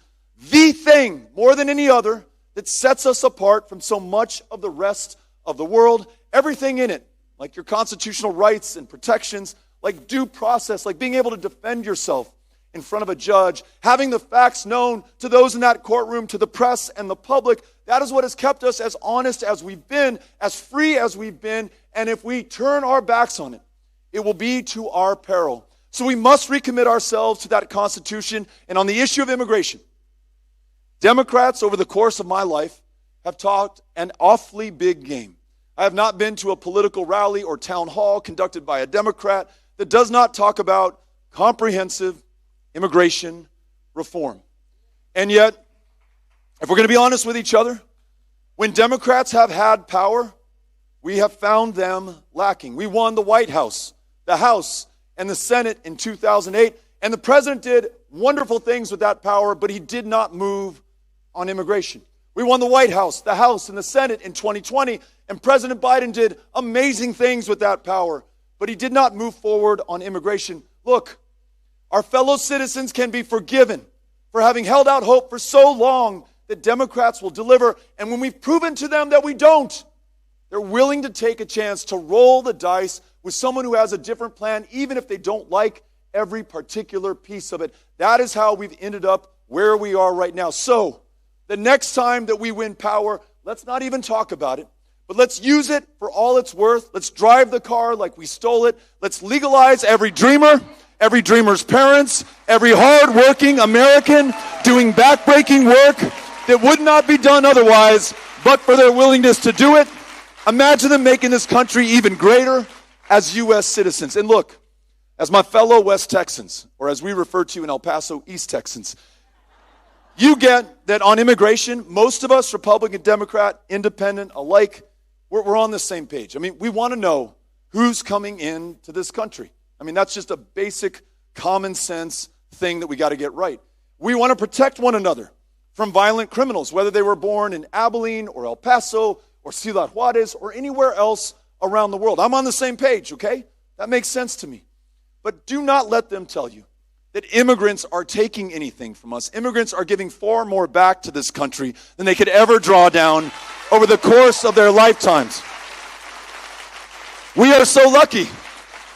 the thing, more than any other, that sets us apart from so much of the rest of the world. Everything in it, like your constitutional rights and protections, like due process, like being able to defend yourself in front of a judge, having the facts known to those in that courtroom, to the press and the public. That is what has kept us as honest as we've been, as free as we've been. And if we turn our backs on it, it will be to our peril. So we must recommit ourselves to that Constitution. And on the issue of immigration, Democrats over the course of my life have talked an awfully big game. I have not been to a political rally or town hall conducted by a Democrat that does not talk about comprehensive immigration reform. And yet, if we're going to be honest with each other, when Democrats have had power, we have found them lacking. We won the White House, the House, and the Senate in 2008, and the president did wonderful things with that power, but he did not move on immigration. We won the White House, the House, and the Senate in 2020, and President Biden did amazing things with that power, but he did not move forward on immigration. Look, our fellow citizens can be forgiven for having held out hope for so long that Democrats will deliver, and when we've proven to them that we don't, they're willing to take a chance to roll the dice with someone who has a different plan, even if they don't like every particular piece of it. That is how we've ended up where we are right now. So, the next time that we win power, let's not even talk about it, but let's use it for all it's worth. Let's drive the car like we stole it. Let's legalize every dreamer's parents, every hard-working American doing backbreaking work that would not be done otherwise, but for their willingness to do it. Imagine them making this country even greater as U.S. citizens. And look, as my fellow West Texans, or as we refer to in El Paso, East Texans, you get that on immigration, most of us, Republican, Democrat, Independent, alike, we're on the same page. I mean, we want to know who's coming into this country. I mean, that's just a basic common sense thing that we got to get right. We want to protect one another from violent criminals, whether they were born in Abilene or El Paso or Ciudad Juarez or anywhere else around the world. I'm on the same page, okay? That makes sense to me. But do not let them tell you that immigrants are taking anything from us. Immigrants are giving far more back to this country than they could ever draw down over the course of their lifetimes. We are so lucky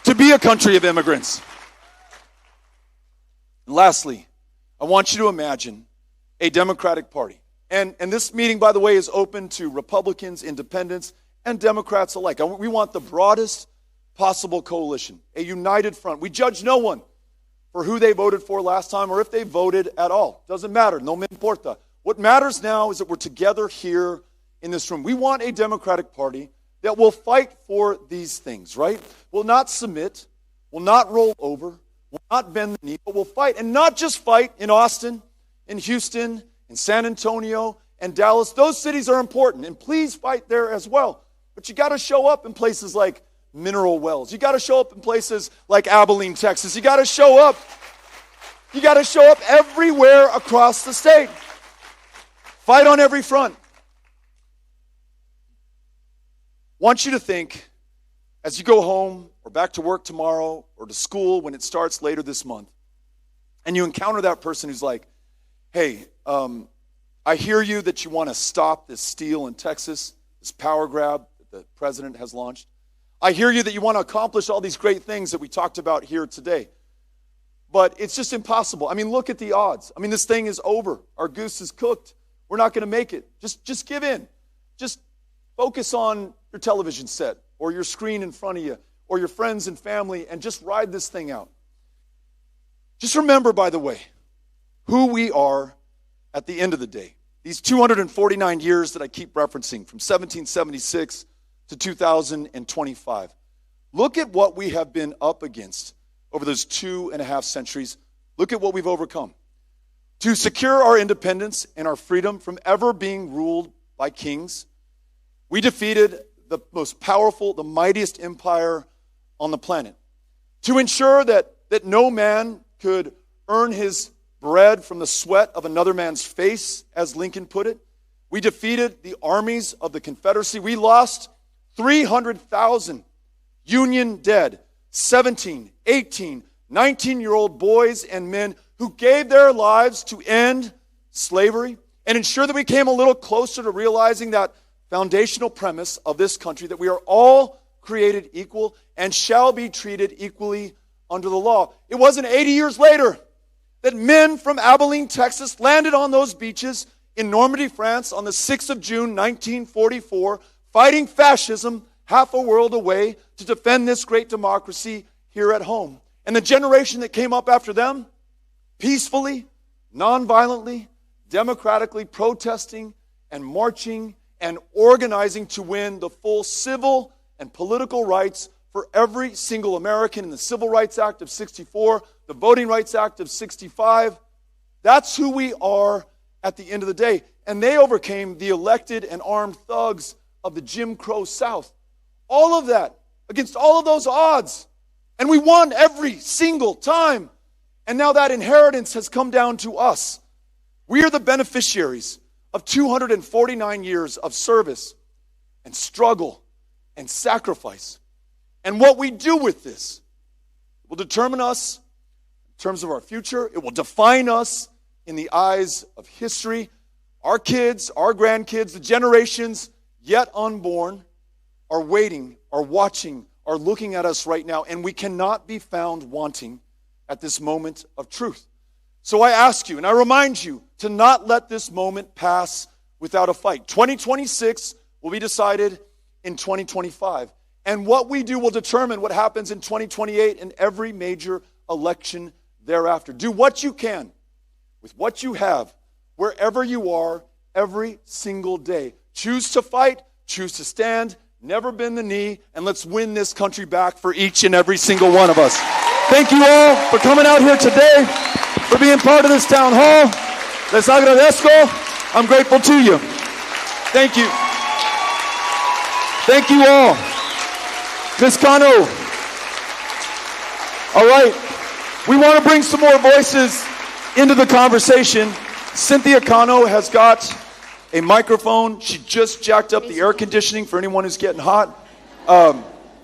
to be a country of immigrants. And lastly, I want you to imagine a Democratic Party. And this meeting, by the way, is open to Republicans, Independents, and Democrats alike. We want the broadest possible coalition, a united front. We judge no one for who they voted for last time or if they voted at all. Doesn't matter. No me importa. What matters now is that we're together here in this room. We want a Democratic Party that will fight for these things, right? Will not submit, will not roll over, will not bend the knee, but will fight. And not just fight in Austin, in Houston, in San Antonio, and Dallas. Those cities are important, and please fight there as well. But you got to show up in places like Mineral Wells. You got to show up in places like Abilene, Texas. You got to show up. You got to show up everywhere across the state. Fight on every front. Want you to think, as you go home or back to work tomorrow or to school when it starts later this month, and you encounter that person who's like, hey, I hear you that you want to stop this steal in Texas, this power grab that the president has launched. I hear you that you want to accomplish all these great things that we talked about here today. But it's just impossible. I mean, look at the odds. I mean, this thing is over. Our goose is cooked. We're not going to make it. Just give in. Just focus on your television set or your screen in front of you or your friends and family and just ride this thing out. Just remember, by the way, who we are at the end of the day. These 249 years that I keep referencing from 1776 to 2025. Look at what we have been up against over those 2.5 centuries. Look at what we've overcome. To secure our independence and our freedom from ever being ruled by kings, we defeated the most powerful, the mightiest empire on the planet. To ensure that no man could earn his bread from the sweat of another man's face, as Lincoln put it, we defeated the armies of the Confederacy. We lost 300,000 Union dead, 17, 18, 19-year-old boys and men who gave their lives to end slavery and ensure that we came a little closer to realizing that foundational premise of this country, that we are all created equal and shall be treated equally under the law. It wasn't 80 years later that men from Abilene, Texas landed on those beaches in Normandy, France on the 6th of June, 1944, fighting fascism half a world away to defend this great democracy here at home. And the generation that came up after them, peacefully, nonviolently, democratically protesting and marching and organizing to win the full civil and political rights for every single American in the Civil Rights Act of 64, the Voting Rights Act of 65. That's who we are at the end of the day. And they overcame the elected and armed thugs of the Jim Crow South. All of that, against all of those odds. And we won every single time. And now that inheritance has come down to us. We are the beneficiaries of 249 years of service and struggle and sacrifice. And what we do with this will determine us in terms of our future. It will define us in the eyes of history. Our kids, our grandkids, the generations yet unborn are waiting, are watching, are looking at us right now, and we cannot be found wanting at this moment of truth. So I ask you, and I remind you, to not let this moment pass without a fight. 2026 will be decided in 2025. And what we do will determine what happens in 2028 and every major election thereafter. Do what you can with what you have, wherever you are, every single day. Choose to fight, choose to stand, never bend the knee, and let's win this country back for each and every single one of us. Thank you all for coming out here today, for being part of this town hall. Les agradezco. I'm grateful to you. Thank you. Thank you all. Ms. Cano. All right. We want to bring some more voices into the conversation. Cynthia Cano has got a microphone. She just jacked up the air conditioning for anyone who's getting hot.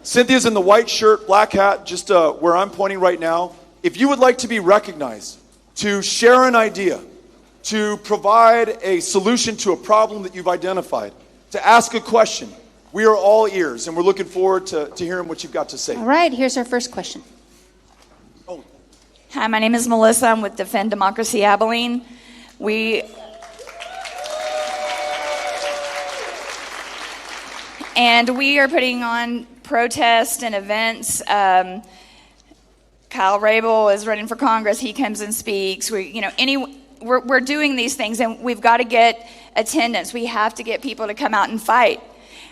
Cynthia's in the white shirt, black hat, just where I'm pointing right now. If you would like to be recognized, to share an idea, to provide a solution to a problem that you've identified, to ask a question, we are all ears, and we're looking forward to hearing what you've got to say. All right, here's our first question. Hi, my name is Melissa. I'm with Defend Democracy Abilene. And we are putting on protests and events. Kyle Rabel is running for Congress. He comes and speaks. We're doing these things, and we've got to get attendance. We have to get people to come out and fight.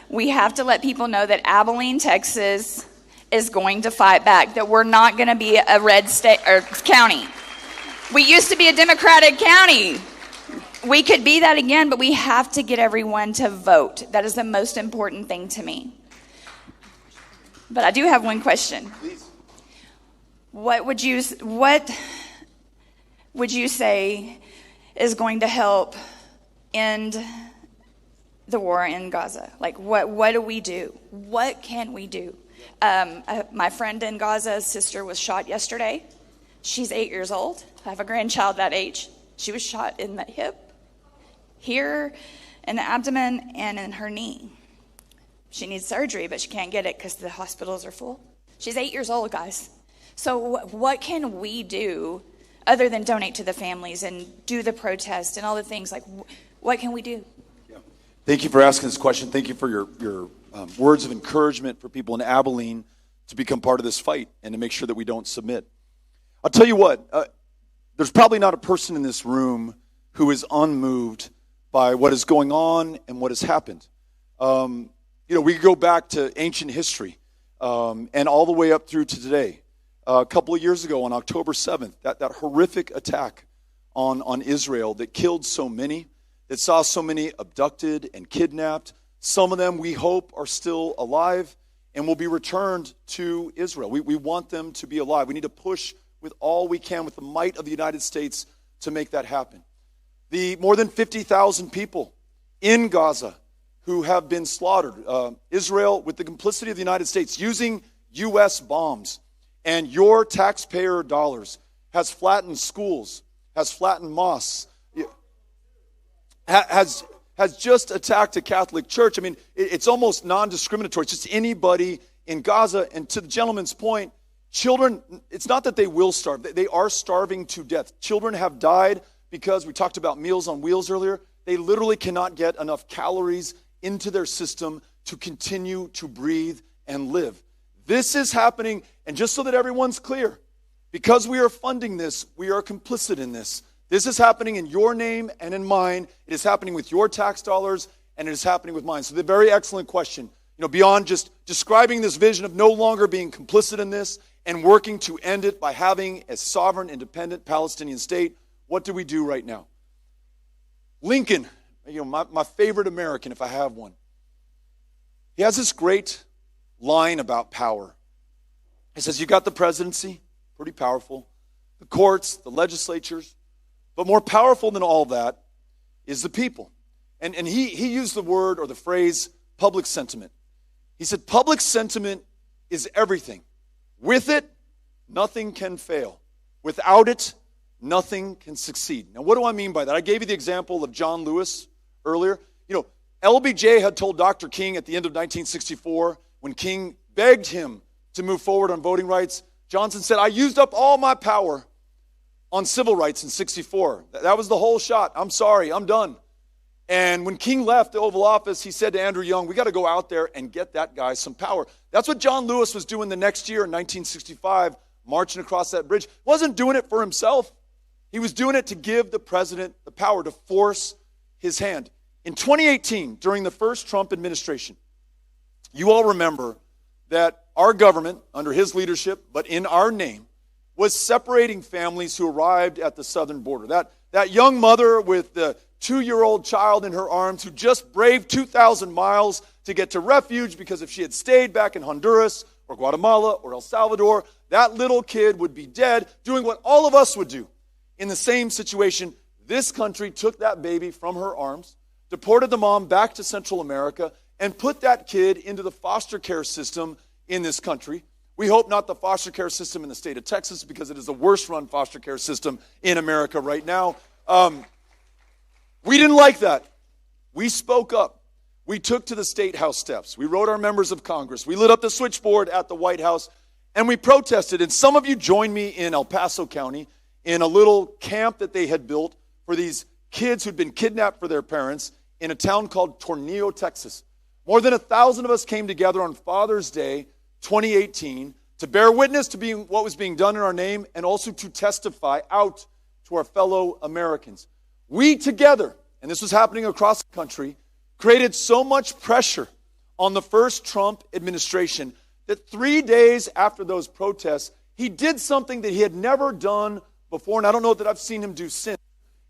We have to let people know that Abilene, Texas is going to fight back, that we're not going to be a red state or county. We used to be a Democratic county. We could be that again, but we have to get everyone to vote. That is the most important thing to me. But I do have one question. Please. What would you say is going to help end the war in Gaza? Like, what do we do? What can we do? My friend in Gaza's sister was shot yesterday. She's 8 years old. I have a grandchild that age. She was shot in the hip, here, in the abdomen, and in her knee. She needs surgery, but she can't get it because the hospitals are full. She's 8 years old, guys. So what can we do other than donate to the families and do the protest and all the things? Like, what can we do? Yeah. Thank you for asking this question. Thank you for your words of encouragement for people in Abilene to become part of this fight and to make sure that we don't submit. I'll tell you what, there's probably not a person in this room who is unmoved by what is going on and what has happened. We go back to ancient history and all the way up through to today. A couple of years ago on October 7th, that horrific attack on Israel that killed so many, that saw so many abducted and kidnapped. Some of them, we hope, are still alive and will be returned to Israel. We want them to be alive. We need to push with all we can, with the might of the United States, to make that happen. The more than 50,000 people in Gaza who have been slaughtered. Israel, with the complicity of the United States, using U.S. bombs and your taxpayer dollars, has flattened schools, has flattened mosques, has just attacked a Catholic church. I mean, it's almost non-discriminatory. It's just anybody in Gaza. And to the gentleman's point, Children, it's not that they will starve. They are starving to death. Children have died because we talked about Meals on Wheels earlier. They literally cannot get enough calories into their system to continue to breathe and live. This is happening, and just so that everyone's clear, because we are funding this, we are complicit in this. This is happening in your name and in mine. It is happening with your tax dollars, and it is happening with mine. So the very excellent question, beyond just describing this vision of no longer being complicit in this and working to end it by having a sovereign, independent Palestinian state, what do we do right now? Lincoln, my favorite American, if I have one, he has this great line about power. He says, you got the presidency, pretty powerful, the courts, the legislatures, but more powerful than all that is the people. And he used the word or the phrase public sentiment. He said, public sentiment is everything. With it, nothing can fail. Without it, nothing can succeed. Now, what do I mean by that? I gave you the example of John Lewis earlier. LBJ had told Dr. King at the end of 1964, when King begged him to move forward on voting rights, Johnson said, I used up all my power on civil rights in 64. That was the whole shot. I'm sorry, I'm done. And when King left the Oval Office, he said to Andrew Young, we got to go out there and get that guy some power. That's what John Lewis was doing the next year in 1965, marching across that bridge. Wasn't doing it for himself. He was doing it to give the president the power to force his hand. In 2018, during the first Trump administration, you all remember that our government, under his leadership, but in our name, was separating families who arrived at the southern border. That young mother with the 2-year-old child in her arms who just braved 2,000 miles to get to refuge because if she had stayed back in Honduras or Guatemala or El Salvador, that little kid would be dead, doing what all of us would do. In the same situation, this country took that baby from her arms, deported the mom back to Central America, and put that kid into the foster care system in this country. We hope not the foster care system in the state of Texas, because it is the worst run foster care system in America right now. We didn't like that. We spoke up. We took to the State House steps. We wrote our members of Congress. We lit up the switchboard at the White House, and we protested. And some of you joined me in El Paso County in a little camp that they had built for these kids who'd been kidnapped for their parents in a town called Tornillo, Texas. More than 1,000 of us came together on Father's Day 2018 to bear witness to what was being done in our name, and also to testify out to our fellow Americans. We together, and this was happening across the country, created so much pressure on the first Trump administration that 3 days after those protests, he did something that he had never done before, and I don't know that I've seen him do since.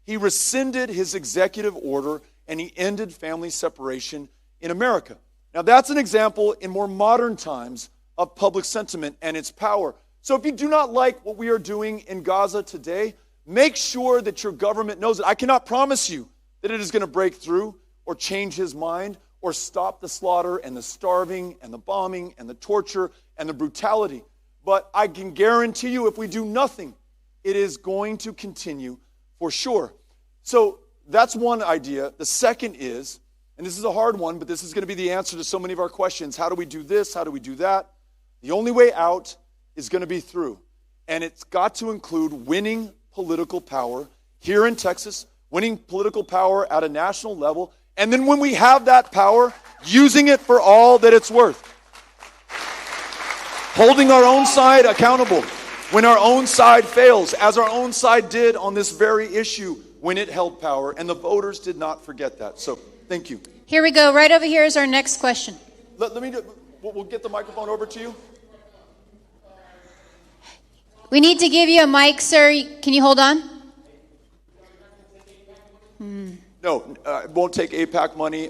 He rescinded his executive order, and he ended family separation in America. Now, that's an example in more modern times of public sentiment and its power. So if you do not like what we are doing in Gaza today, make sure that your government knows it. I cannot promise you that it is going to break through or change his mind or stop the slaughter and the starving and the bombing and the torture and the brutality. But I can guarantee you, if we do nothing, it is going to continue for sure. So that's one idea. The second is, and this is a hard one, but this is going to be the answer to so many of our questions. How do we do this? How do we do that? The only way out is going to be through. And it's got to include winning political power here in Texas, winning political power at a national level, and then when we have that power, using it for all that it's worth. Holding our own side accountable when our own side fails, as our own side did on this very issue when it held power, and the voters did not forget that. So, thank you. Here we go. Right over here is our next question. We'll get the microphone over to you. We need to give you a mic, sir. Can you hold on? No, it won't take AIPAC money.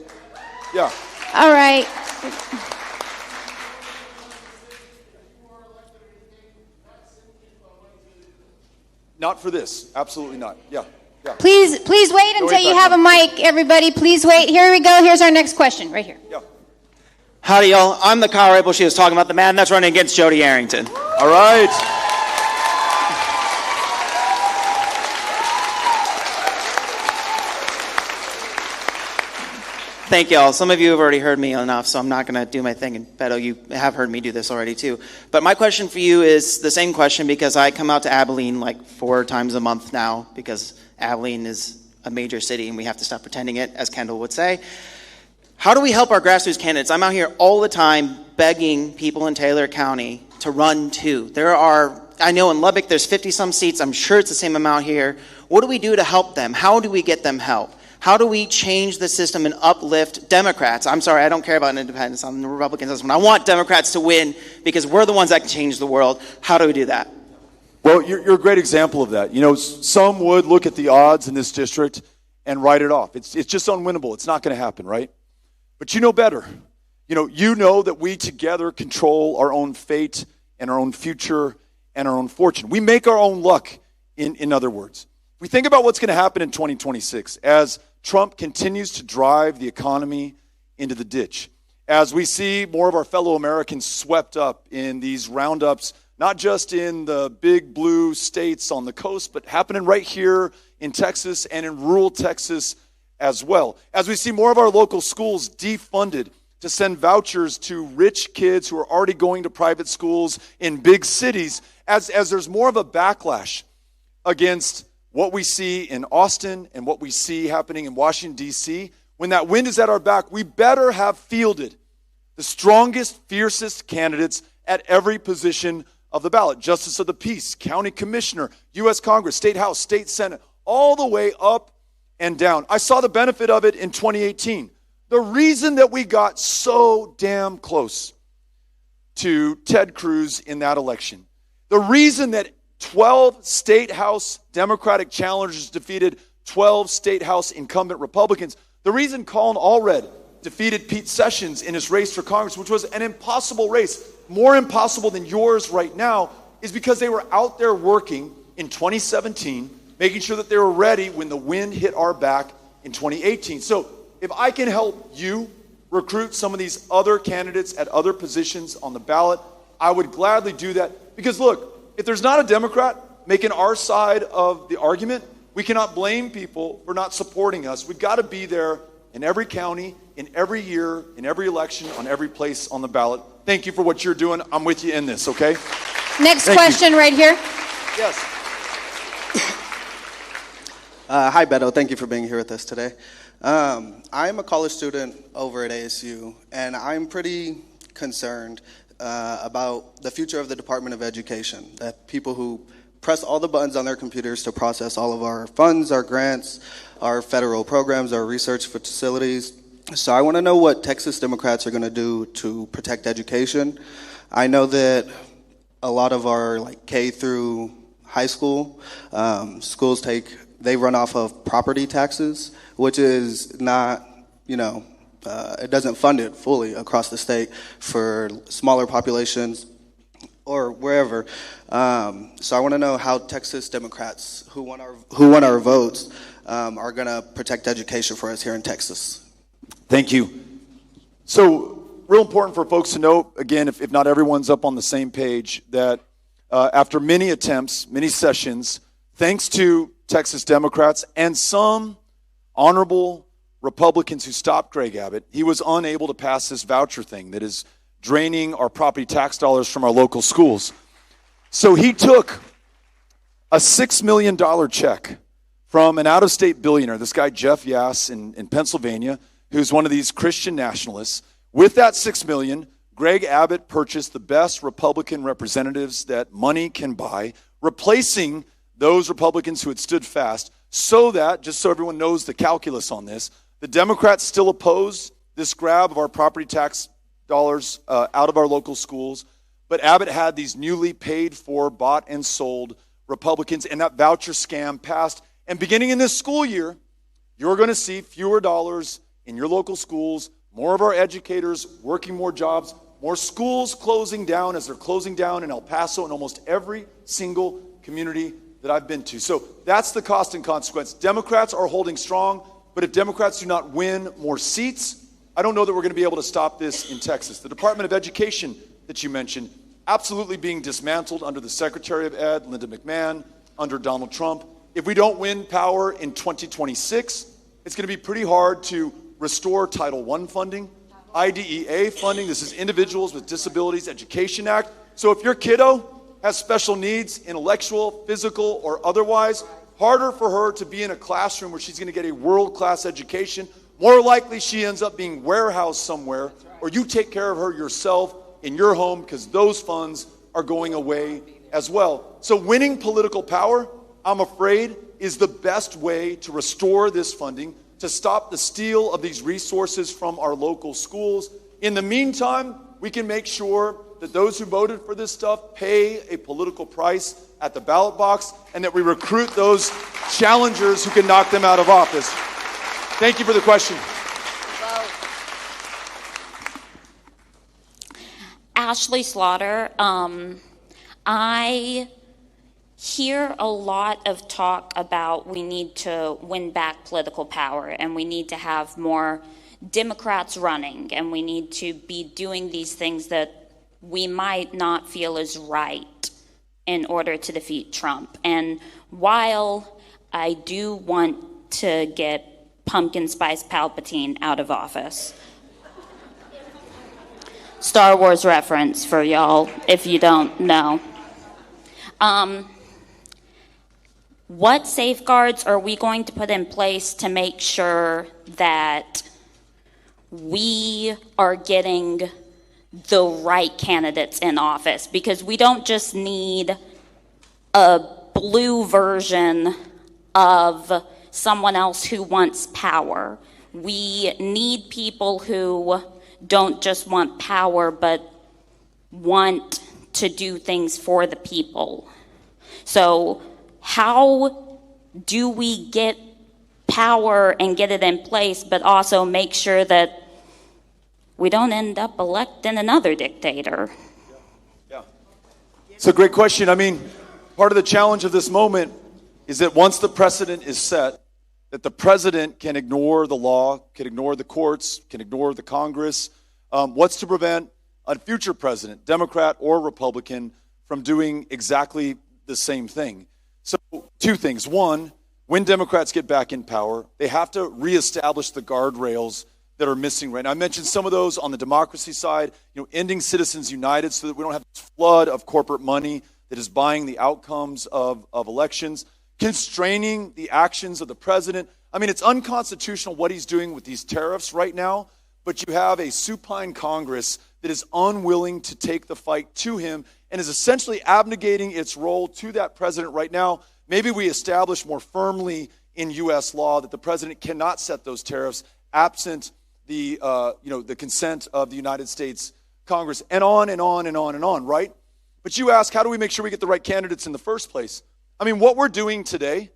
Yeah. All right. Not for this. Absolutely not. Yeah. Please wait until you have a mic, everybody. Please wait. Here we go. Here's our next question, right here. Yeah. Howdy, y'all. I'm the Kyle Rabel she was talking about, the man that's running against Jody Arrington. All right. Thank y'all. Some of you have already heard me enough, so I'm not going to do my thing. And Beto, you have heard me do this already too. But my question for you is the same question, because I come out to Abilene like 4 times a month now, because Abilene is a major city and we have to stop pretending it, as Kendall would say. How do we help our grassroots candidates? I'm out here all the time begging people in Taylor County to run too. I know in Lubbock there's 50-some seats. I'm sure it's the same amount here. What do we do to help them? How do we get them help? How do we change the system and uplift Democrats? I'm sorry, I don't care about independents. I'm the Republican system. I want Democrats to win because we're the ones that can change the world. How do we do that? Well, you're a great example of that. You know, some would look at the odds in this district and write it off. It's just unwinnable. It's not going to happen, right? But you know better. You know that we together control our own fate and our own future and our own fortune. We make our own luck, in other words. We think about what's going to happen in 2026 as Trump continues to drive the economy into the ditch, as we see more of our fellow Americans swept up in these roundups, not just in the big blue states on the coast, but happening right here in Texas and in rural Texas as well. As we see more of our local schools defunded to send vouchers to rich kids who are already going to private schools in big cities, as there's more of a backlash against what we see in Austin and what we see happening in Washington, D.C., when that wind is at our back, we better have fielded the strongest, fiercest candidates at every position of the ballot. Justice of the Peace, County Commissioner, U.S. Congress, State House, State Senate, all the way up and down. I saw the benefit of it in 2018. The reason that we got so damn close to Ted Cruz in that election, the reason that 12 State House Democratic challengers defeated 12 State House incumbent Republicans. The reason Colin Allred defeated Pete Sessions in his race for Congress, which was an impossible race, more impossible than yours right now, is because they were out there working in 2017, making sure that they were ready when the wind hit our back in 2018. So if I can help you recruit some of these other candidates at other positions on the ballot, I would gladly do that. Because look, if there's not a Democrat making our side of the argument, we cannot blame people for not supporting us. We've got to be there in every county, in every year, in every election, on every place on the ballot. Thank you for what you're doing. I'm with you in this, okay? Next question right here. Yes. Hi, Beto. Thank you for being here with us today. I'm a college student over at ASU, and I'm pretty concerned about the future of the Department of Education, that people who press all the buttons on their computers to process all of our funds, our grants, our federal programs, our research facilities. So I want to know what Texas Democrats are going to do to protect education. I know that a lot of our K through high school schools they run off of property taxes, which is not, it doesn't fund it fully across the state for smaller populations or wherever. So I want to know how Texas Democrats, who won our votes, are going to protect education for us here in Texas. Thank you. So real important for folks to know, again, if not everyone's up on the same page, that after many attempts, many sessions, thanks to Texas Democrats and some honorable Republicans who stopped Greg Abbott, he was unable to pass this voucher thing that is draining our property tax dollars from our local schools. So he took a $6 million check from an out-of-state billionaire, this guy Jeff Yass in Pennsylvania, who's one of these Christian nationalists. With that $6 million, Greg Abbott purchased the best Republican representatives that money can buy, replacing those Republicans who had stood fast, so that, just so everyone knows the calculus on this, the Democrats still oppose this grab of our property tax dollars out of our local schools, but Abbott had these newly paid for, bought and sold Republicans, and that voucher scam passed. And beginning in this school year, you're going to see fewer dollars in your local schools, more of our educators working more jobs, more schools closing down as they're closing down in El Paso and almost every single community that I've been to. So that's the cost and consequence. Democrats are holding strong, but if Democrats do not win more seats, I don't know that we're going to be able to stop this in Texas. The Department of Education that you mentioned, absolutely being dismantled under the Secretary of Ed, Linda McMahon, under Donald Trump. If we don't win power in 2026, it's going to be pretty hard to restore Title I funding, IDEA funding. This is Individuals with Disabilities Education Act. So if your kiddo has special needs, intellectual, physical, or otherwise, harder for her to be in a classroom where she's going to get a world-class education. More likely she ends up being warehoused somewhere, or you take care of her yourself in your home because those funds are going away as well. So winning political power, I'm afraid, is the best way to restore this funding, to stop the steal of these resources from our local schools. In the meantime, we can make sure that those who voted for this stuff pay a political price at the ballot box, and that we recruit those challengers who can knock them out of office. Thank you for the question. Ashley Slaughter, I hear a lot of talk about we need to win back political power and we need to have more Democrats running and we need to be doing these things that we might not feel is right in order to defeat Trump. And while I do want to get Pumpkin Spice Palpatine out of office, Star Wars reference for y'all if you don't know. What safeguards are we going to put in place to make sure that we are getting the right candidates in office? Because we don't just need a blue version of someone else who wants power. We need people who don't just want power, but want to do things for the people. So how do we get power and get it in place, but also make sure that we don't end up electing another dictator? Yeah. It's a great question. I mean, part of the challenge of this moment is that once the precedent is set, that the president can ignore the law, can ignore the courts, can ignore the Congress. What's to prevent a future president, Democrat or Republican, from doing exactly the same thing? So two things. One, when Democrats get back in power, they have to reestablish the guardrails that are missing right now. I mentioned some of those on the democracy side, ending Citizens United so that we don't have this flood of corporate money that is buying the outcomes of elections, constraining the actions of the president. I mean, it's unconstitutional what he's doing with these tariffs right now, but you have a supine Congress that is unwilling to take the fight to him and is essentially abnegating its role to that president right now. Maybe we establish more firmly in U.S. law that the president cannot set those tariffs absent the consent of the United States Congress, and on and on and on and on, right? But you ask, how do we make sure we get the right candidates in the first place? I mean, what we're doing today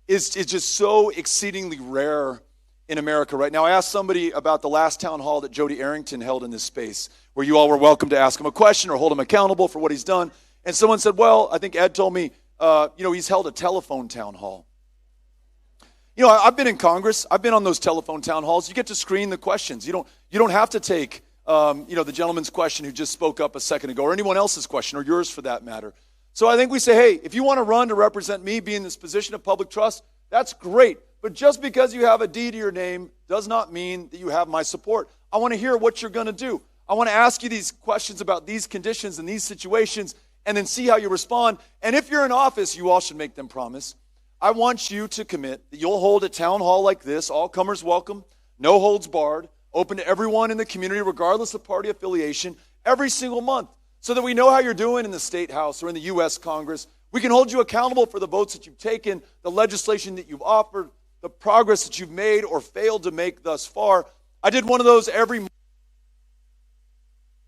is just so exceedingly rare in America right now. I asked somebody about the last town hall that Jody Arrington held in this space, where you all were welcome to ask him a question or hold him accountable for what he's done. And someone said, well, I think Ed told me, he's held a telephone town hall. I've been in Congress. I've been on those telephone town halls. You get to screen the questions. You don't have to take, the gentleman's question who just spoke up a second ago, or anyone else's question, or yours for that matter. So I think we say, hey, if you want to run to represent me, be in this position of public trust, that's great. But just because you have a D to your name does not mean that you have my support. I want to hear what you're going to do. I want to ask you these questions about these conditions and these situations and then see how you respond. And if you're in office, you all should make them promise. I want you to commit that you'll hold a town hall like this, all comers welcome, no holds barred, open to everyone in the community regardless of party affiliation, every single month, so that we know how you're doing in the State House or in the U.S. Congress. We can hold you accountable for the votes that you've taken, the legislation that you've offered, the progress that you've made or failed to make thus far. I did one of those every month.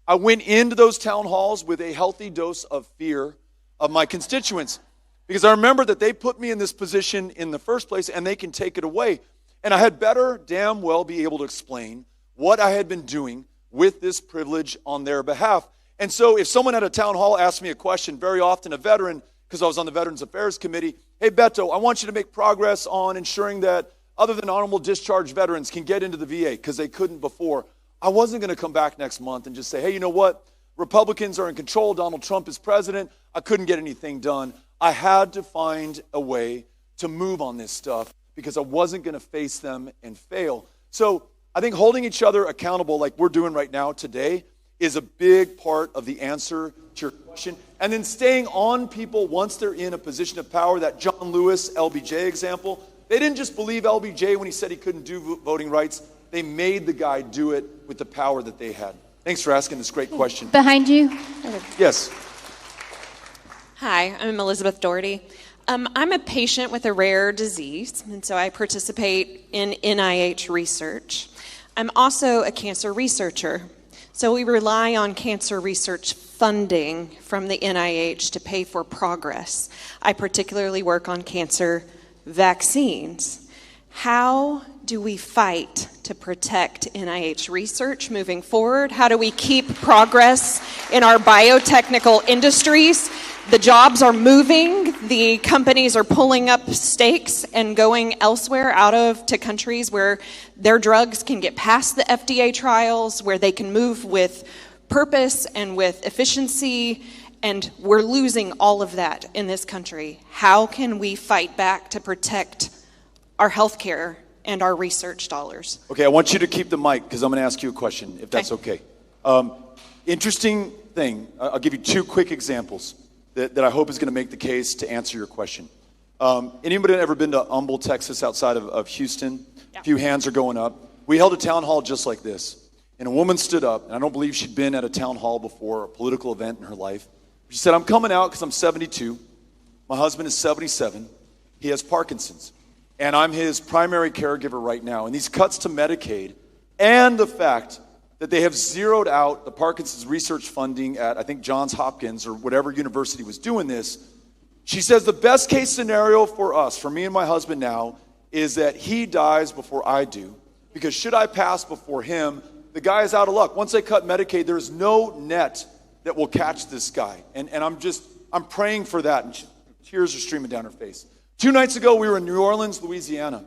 I went into those town halls with a healthy dose of fear of my constituents, because I remember that they put me in this position in the first place and they can take it away. And I had better damn well be able to explain what I had been doing with this privilege on their behalf. And so if someone at a town hall asked me a question, very often a veteran, because I was on the Veterans Affairs Committee, hey, Beto, I want you to make progress on ensuring that other than honorable discharge veterans can get into the VA because they couldn't before. I wasn't going to come back next month and just say, hey, you know what? Republicans are in control. Donald Trump is president. I couldn't get anything done. I had to find a way to move on this stuff because I wasn't going to face them and fail. So I think holding each other accountable like we're doing right now today is a big part of the answer to your question. And then staying on people once they're in a position of power, that John Lewis LBJ example. They didn't just believe LBJ when he said he couldn't do voting rights. They made the guy do it with the power that they had. Thanks for asking this great question. Behind you. Yes. Hi, I'm Elizabeth Doherty. I'm a patient with a rare disease, and so I participate in NIH research. I'm also a cancer researcher, so we rely on cancer research funding from the NIH to pay for progress. I particularly work on cancer vaccines. How do we fight to protect NIH research moving forward? How do we keep progress in our biotechnical industries? The jobs are moving, the companies are pulling up stakes and going elsewhere to countries where their drugs can get past the FDA trials, where they can move with purpose and with efficiency, and we're losing all of that in this country. How can we fight back to protect our healthcare and our research dollars? Okay, I want you to keep the mic because I'm going to ask you a question, if that's okay. Interesting thing. I'll give you two quick examples that I hope is going to make the case to answer your question. Anybody ever been to Humble, Texas, outside of Houston? Yeah. A few hands are going up. We held a town hall just like this. And a woman stood up, and I don't believe she'd been at a town hall before, a political event in her life. She said, I'm coming out because I'm 72. My husband is 77. He has Parkinson's. And I'm his primary caregiver right now. And these cuts to Medicaid and the fact that they have zeroed out the Parkinson's research funding at, I think, Johns Hopkins or whatever university was doing this. She says the best case scenario for us, for me and my husband now, is that he dies before I do. Because should I pass before him, the guy is out of luck. Once they cut Medicaid, there is no net that will catch this guy. And I'm praying for that. And tears are streaming down her face. 2 nights ago, we were in New Orleans, Louisiana.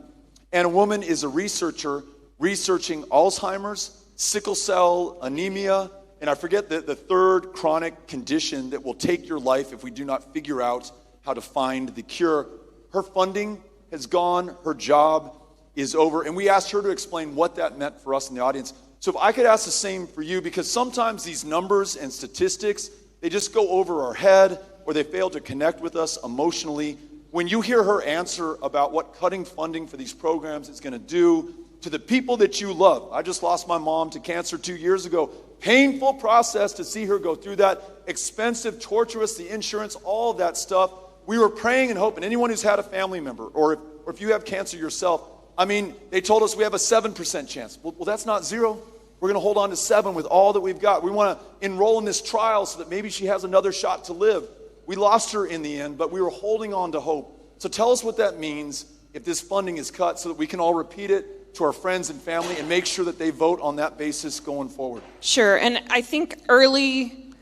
And a woman is a researcher researching Alzheimer's, sickle cell anemia, and I forget the third chronic condition that will take your life if we do not figure out how to find the cure. Her funding has gone, her job is over, and we asked her to explain what that meant for us in the audience. So if I could ask the same for you, because sometimes these numbers and statistics, they just go over our head or they fail to connect with us emotionally. When you hear her answer about what cutting funding for these programs is going to do to the people that you love. I just lost my mom to cancer 2 years ago. Painful process to see her go through that. Expensive, torturous, the insurance, all of that stuff. We were praying and hoping. Anyone who's had a family member, or if you have cancer yourself, they told us we have a 7% chance. Well, that's not zero. We're going to hold on to 7 with all that we've got. We want to enroll in this trial so that maybe she has another shot to live. We lost her in the end, but we were holding on to hope. So tell us what that means if this funding is cut so that we can all repeat it to our friends and family and make sure that they vote on that basis going forward. Sure, and I think early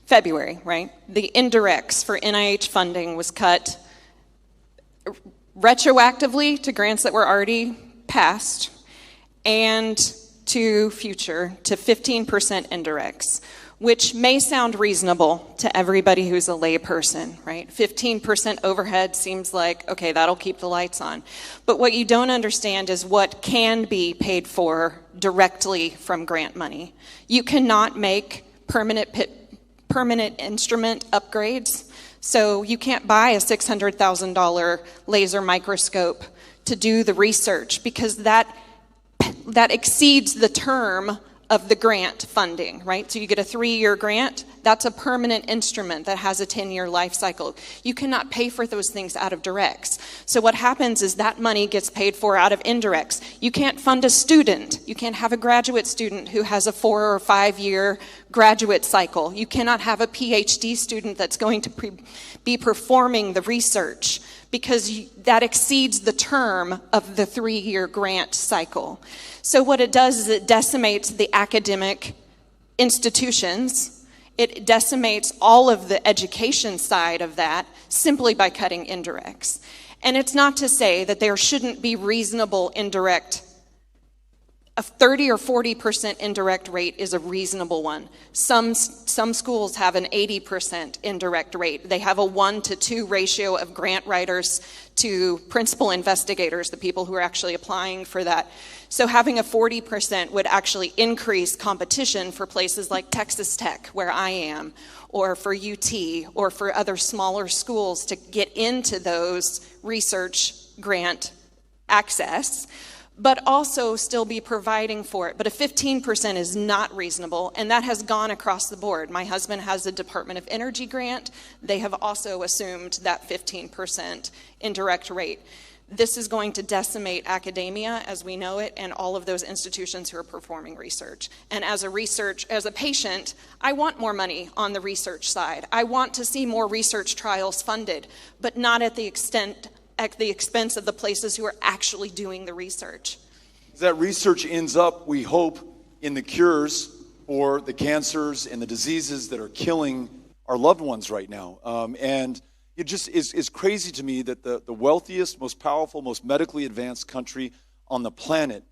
February, right, the indirects for NIH funding was cut retroactively to grants that were already passed and to future to 15% indirects, which may sound reasonable to everybody who's a layperson, right? 15% overhead seems like, okay, that'll keep the lights on. But what you don't understand is what can be paid for directly from grant money. You cannot make permanent instrument upgrades, so you can't buy a $600,000 laser microscope to do the research because that exceeds the term of the grant funding, right? So you get a 3-year grant, that's a permanent instrument that has a 10-year life cycle. You cannot pay for those things out of directs. So what happens is that money gets paid for out of indirects. You can't fund a student. You can't have a graduate student who has a 4 or 5 year graduate cycle. You cannot have a PhD student that's going to be performing the research because that exceeds the term of the 3-year grant cycle. So what it does is it decimates the academic institutions. It decimates all of the education side of that simply by cutting indirects. And it's not to say that there shouldn't be reasonable indirect A 30 or 40% indirect rate is a reasonable one. Some schools have an 80% indirect rate. They have a 1-to-2 ratio of grant writers to principal investigators, the people who are actually applying for that. So having a 40% would actually increase competition for places like Texas Tech, where I am, or for UT, or for other smaller schools to get into those research grant access, but also still be providing for it. But a 15% is not reasonable, and that has gone across the board. My husband has a Department of Energy grant. They have also assumed that 15% indirect rate. This is going to decimate academia as we know it and all of those institutions who are performing research. And as a patient, I want more money on the research side. I want to see more research trials funded, but not at the expense of the places who are actually doing the research. That research ends up, we hope, in the cures for the cancers and the diseases that are killing our loved ones right now. And it just is crazy to me that the wealthiest, most powerful, most medically advanced country on the planet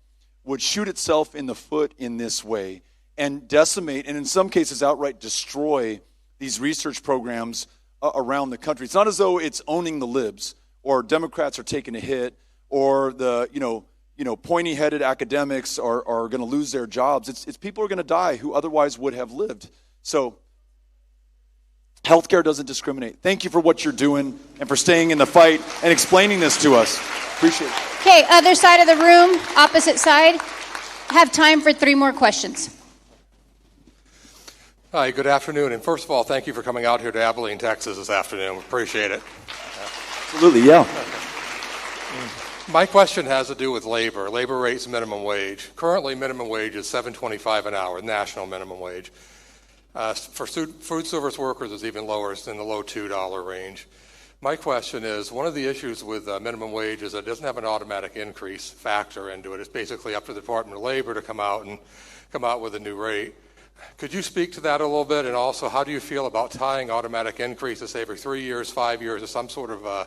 would shoot itself in the foot in this way and decimate, and in some cases outright destroy these research programs around the country. It's not as though it's owning the libs, or Democrats are taking a hit, or the pointy-headed academics are going to lose their jobs. It's people are going to die who otherwise would have lived. So healthcare doesn't discriminate. Thank you for what you're doing and for staying in the fight and explaining this to us. Appreciate it. Okay, other side of the room, opposite side. Have time for 3 more questions. Hi, good afternoon. And first of all, thank you for coming out here to Abilene, Texas this afternoon. Appreciate it. Absolutely, yeah. My question has to do with labor rates, minimum wage. Currently, minimum wage is $7.25 an hour, national minimum wage. For food service workers, it's even lower. It's in the low $2 range. My question is, one of the issues with minimum wage is that it doesn't have an automatic increase factor into it. It's basically up to the Department of Labor to come out with a new rate. Could you speak to that a little bit? And also, how do you feel about tying automatic increases, say, every 3 years, 5 years, or some sort of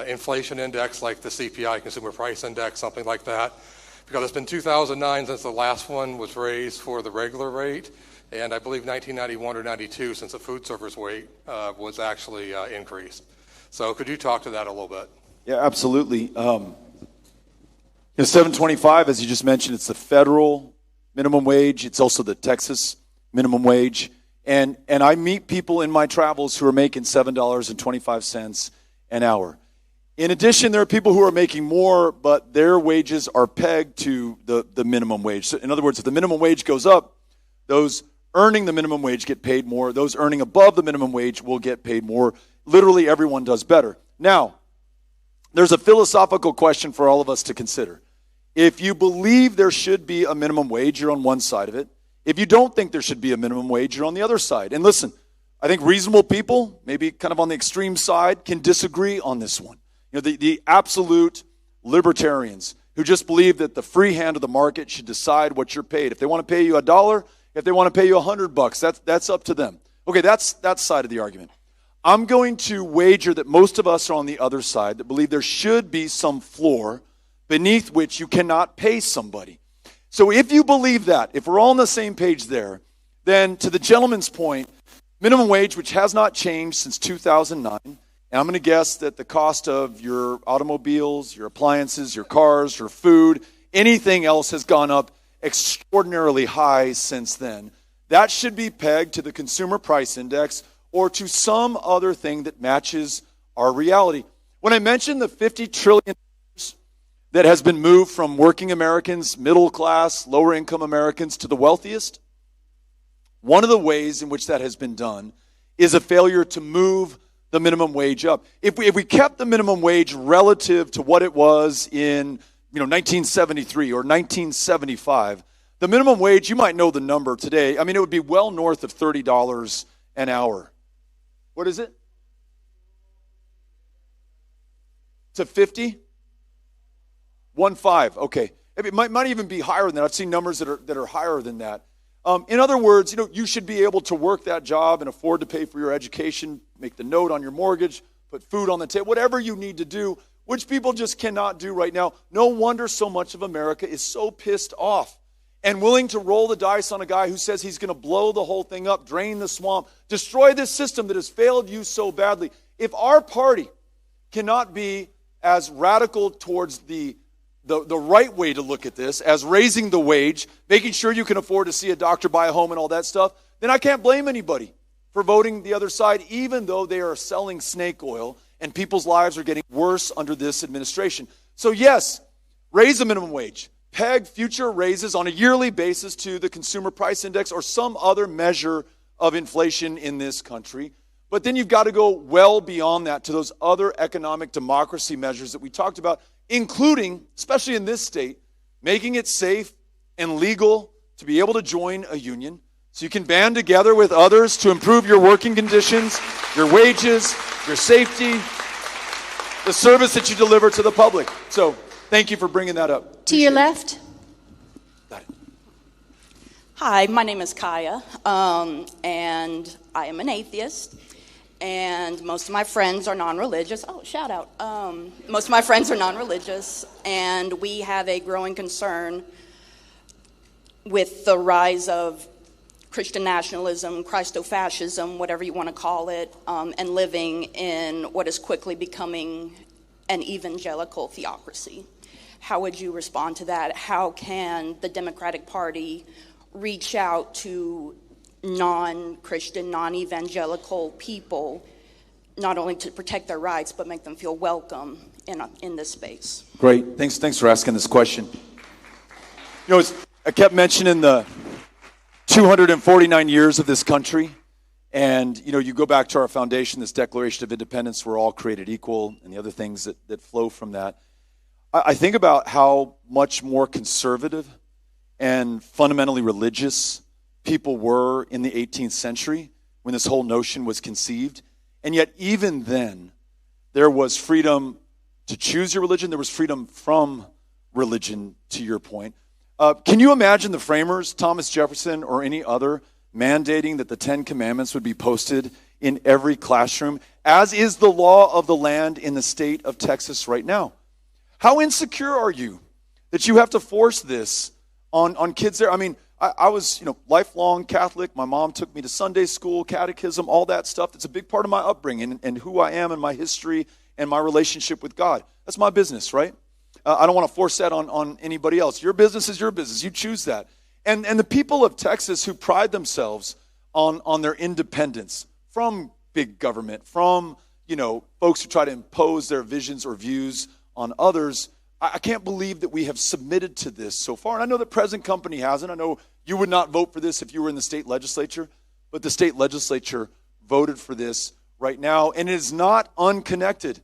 inflation index like the CPI, Consumer Price Index, something like that? Because it's been 2009 since the last one was raised for the regular rate, and I believe 1991 or 92 since the food service rate was actually increased. So could you talk to that a little bit? Yeah, absolutely. $7.25, as you just mentioned, it's the federal minimum wage. It's also the Texas minimum wage. And I meet people in my travels who are making $7.25 an hour. In addition, there are people who are making more, but their wages are pegged to the minimum wage. So in other words, if the minimum wage goes up, those earning the minimum wage get paid more. Those earning above the minimum wage will get paid more. Literally everyone does better. Now, there's a philosophical question for all of us to consider. If you believe there should be a minimum wage, you're on one side of it. If you don't think there should be a minimum wage, you're on the other side. And listen, I think reasonable people, maybe kind of on the extreme side, can disagree on this one. The absolute libertarians who just believe that the free hand of the market should decide what you're paid. If they want to pay you $1, if they want to pay you $100, that's up to them. Okay, that's that side of the argument. I'm going to wager that most of us are on the other side that believe there should be some floor beneath which you cannot pay somebody. So if you believe that, if we're all on the same page there, then to the gentleman's point, minimum wage, which has not changed since 2009, and I'm going to guess that the cost of your automobiles, your appliances, your cars, your food, anything else has gone up extraordinarily high since then. That should be pegged to the Consumer Price Index or to some other thing that matches our reality. When I mentioned the $50 trillion that has been moved from working Americans, middle class, lower income Americans to the wealthiest, one of the ways in which that has been done is a failure to move the minimum wage up. If we kept the minimum wage relative to what it was in 1973 or 1975, the minimum wage, you might know the number today, it would be well north of $30 an hour. What is it? To 50? 1.5, okay. It might even be higher than that. I've seen numbers that are higher than that. In other words, you should be able to work that job and afford to pay for your education, make the note on your mortgage, put food on the table, whatever you need to do, which people just cannot do right now. No wonder so much of America is so pissed off. and willing to roll the dice on a guy who says he's going to blow the whole thing up, drain the swamp, destroy this system that has failed you so badly. If our party cannot be as radical towards the right way to look at this, as raising the wage, making sure you can afford to see a doctor, buy a home, and all that stuff, then I can't blame anybody for voting the other side, even though they are selling snake oil and people's lives are getting worse under this administration. So yes, raise the minimum wage. Peg future raises on a yearly basis to the consumer price index or some other measure of inflation in this country. But then you've got to go well beyond that to those other economic democracy measures that we talked about, including, especially in this state, making it safe and legal to be able to join a union so you can band together with others to improve your working conditions, your wages, your safety, the service that you deliver to the public. So thank you for bringing that up. To your left. Got it. Hi, my name is Kaya, and I am an atheist, and most of my friends are non-religious. Oh, shout out. Most of my friends are non-religious, and we have a growing concern with the rise of Christian nationalism, Christofascism, whatever you want to call it, and living in what is quickly becoming an evangelical theocracy. How would you respond to that? How can the Democratic Party reach out to non-Christian, non-evangelical people, not only to protect their rights, but make them feel welcome in this space? Great. Thanks for asking this question. You know, I kept mentioning the 249 years of this country. And, you know, you go back to our foundation, this Declaration of Independence, we're all created equal, and the other things that flow from that. I think about how much more conservative and fundamentally religious people were in the 18th century when this whole notion was conceived. And yet even then, there was freedom to choose your religion. There was freedom from religion, to your point. Can you imagine the framers, Thomas Jefferson or any other, mandating that the 10 Commandments would be posted in every classroom, as is the law of the land in the state of Texas right now? How insecure are you that you have to force this on kids there? I mean, I was, lifelong Catholic. My mom took me to Sunday school, catechism, all that stuff. That's a big part of my upbringing and who I am and my history and my relationship with God. That's my business, right? I don't want to force that on anybody else. Your business is your business. You choose that. And the people of Texas who pride themselves on their independence from big government, from, folks who try to impose their visions or views on others, I can't believe that we have submitted to this so far. And I know the present company hasn't. I know you would not vote for this if you were in the state legislature, but the state legislature voted for this right now. And it is not unconnected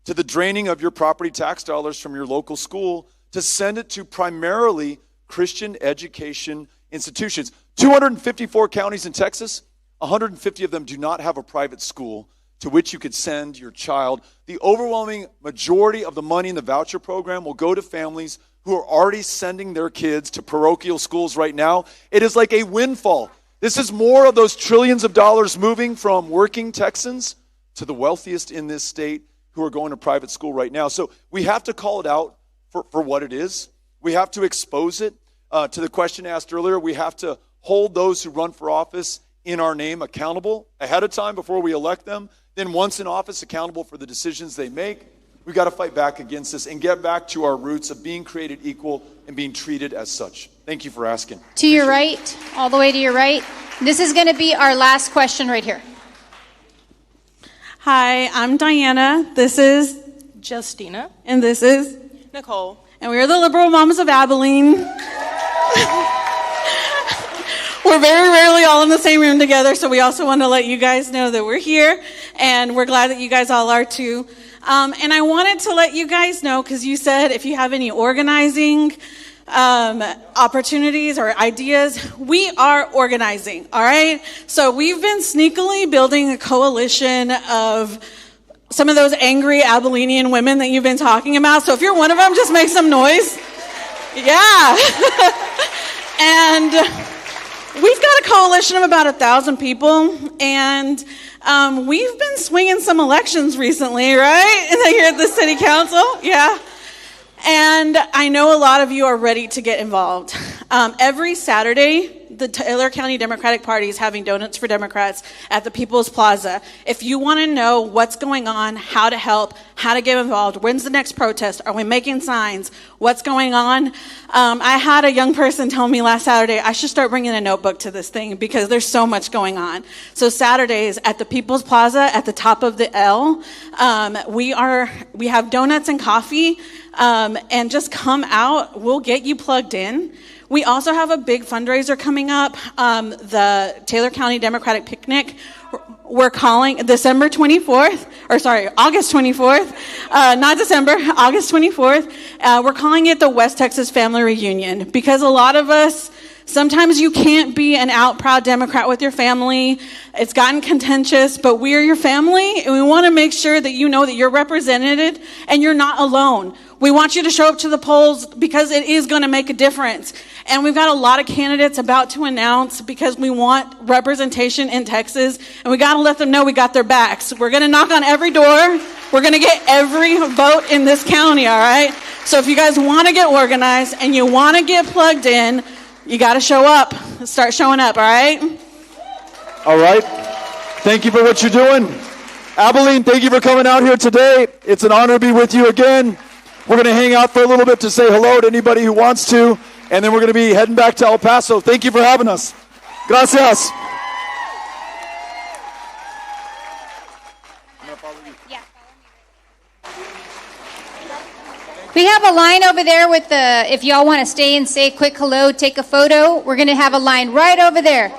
to the draining of your property tax dollars from your local school to send it to primarily Christian education institutions. 254 counties in Texas, 150 of them do not have a private school to which you could send your child. The overwhelming majority of the money in the voucher program will go to families who are already sending their kids to parochial schools right now. It is like a windfall. This is more of those trillions of dollars moving from working Texans to the wealthiest in this state who are going to private school right now. So we have to call it out for what it is. We have to expose it. To the question asked earlier, we have to hold those who run for office in our name accountable ahead of time before we elect them. Then once in office, accountable for the decisions they make. We've got to fight back against this and get back to our roots of being created equal and being treated as such. Thank you for asking. To your right, all the way to your right. This is going to be our last question right here. Hi, I'm Diana. This is Justina. And this is Nicole. And we are the Liberal Moms of Abilene. We're very rarely all in the same room together, so we also want to let you guys know that we're here, and we're glad that you guys all are too. And I wanted to let you guys know, because you said if you have any organizing opportunities or ideas, we are organizing, all right? So we've been sneakily building a coalition of some of those angry Abilenian women that you've been talking about. So if you're one of them, just make some noise. Yeah. And we've got a coalition of about 1,000 people, and we've been swinging some elections recently, right? Here at the city council, yeah. And I know a lot of you are ready to get involved. Every Saturday, the Taylor County Democratic Party is having Donuts for Democrats at the People's Plaza. If you want to know what's going on, how to help, how to get involved, when's the next protest, are we making signs, what's going on? I had a young person tell me last Saturday, I should start bringing a notebook to this thing because there's so much going on. So Saturdays at the People's Plaza at the top of the L, we have donuts and coffee, and just come out. We'll get you plugged in. We also have a big fundraiser coming up, the Taylor County Democratic Picnic. We're calling August 24th, not December, August 24th. We're calling it the West Texas Family Reunion because a lot of us, sometimes you can't be an out proud Democrat with your family. It's gotten contentious, but we are your family, and we want to make sure that you know that you're represented and you're not alone. We want you to show up to the polls because it is going to make a difference. And we've got a lot of candidates about to announce because we want representation in Texas, and we got to let them know we got their backs. We're going to knock on every door. We're going to get every vote in this county, all right? So if you guys want to get organized and you want to get plugged in, you got to show up. Start showing up, all right? All right. Thank you for what you're doing. Abilene, thank you for coming out here today. It's an honor to be with you again. We're going to hang out for a little bit to say hello to anybody who wants to, and then we're going to be heading back to El Paso. Thank you for having us. Gracias. We have a line over there with if y'all want to stay and say a quick hello, take a photo, we're going to have a line right over there.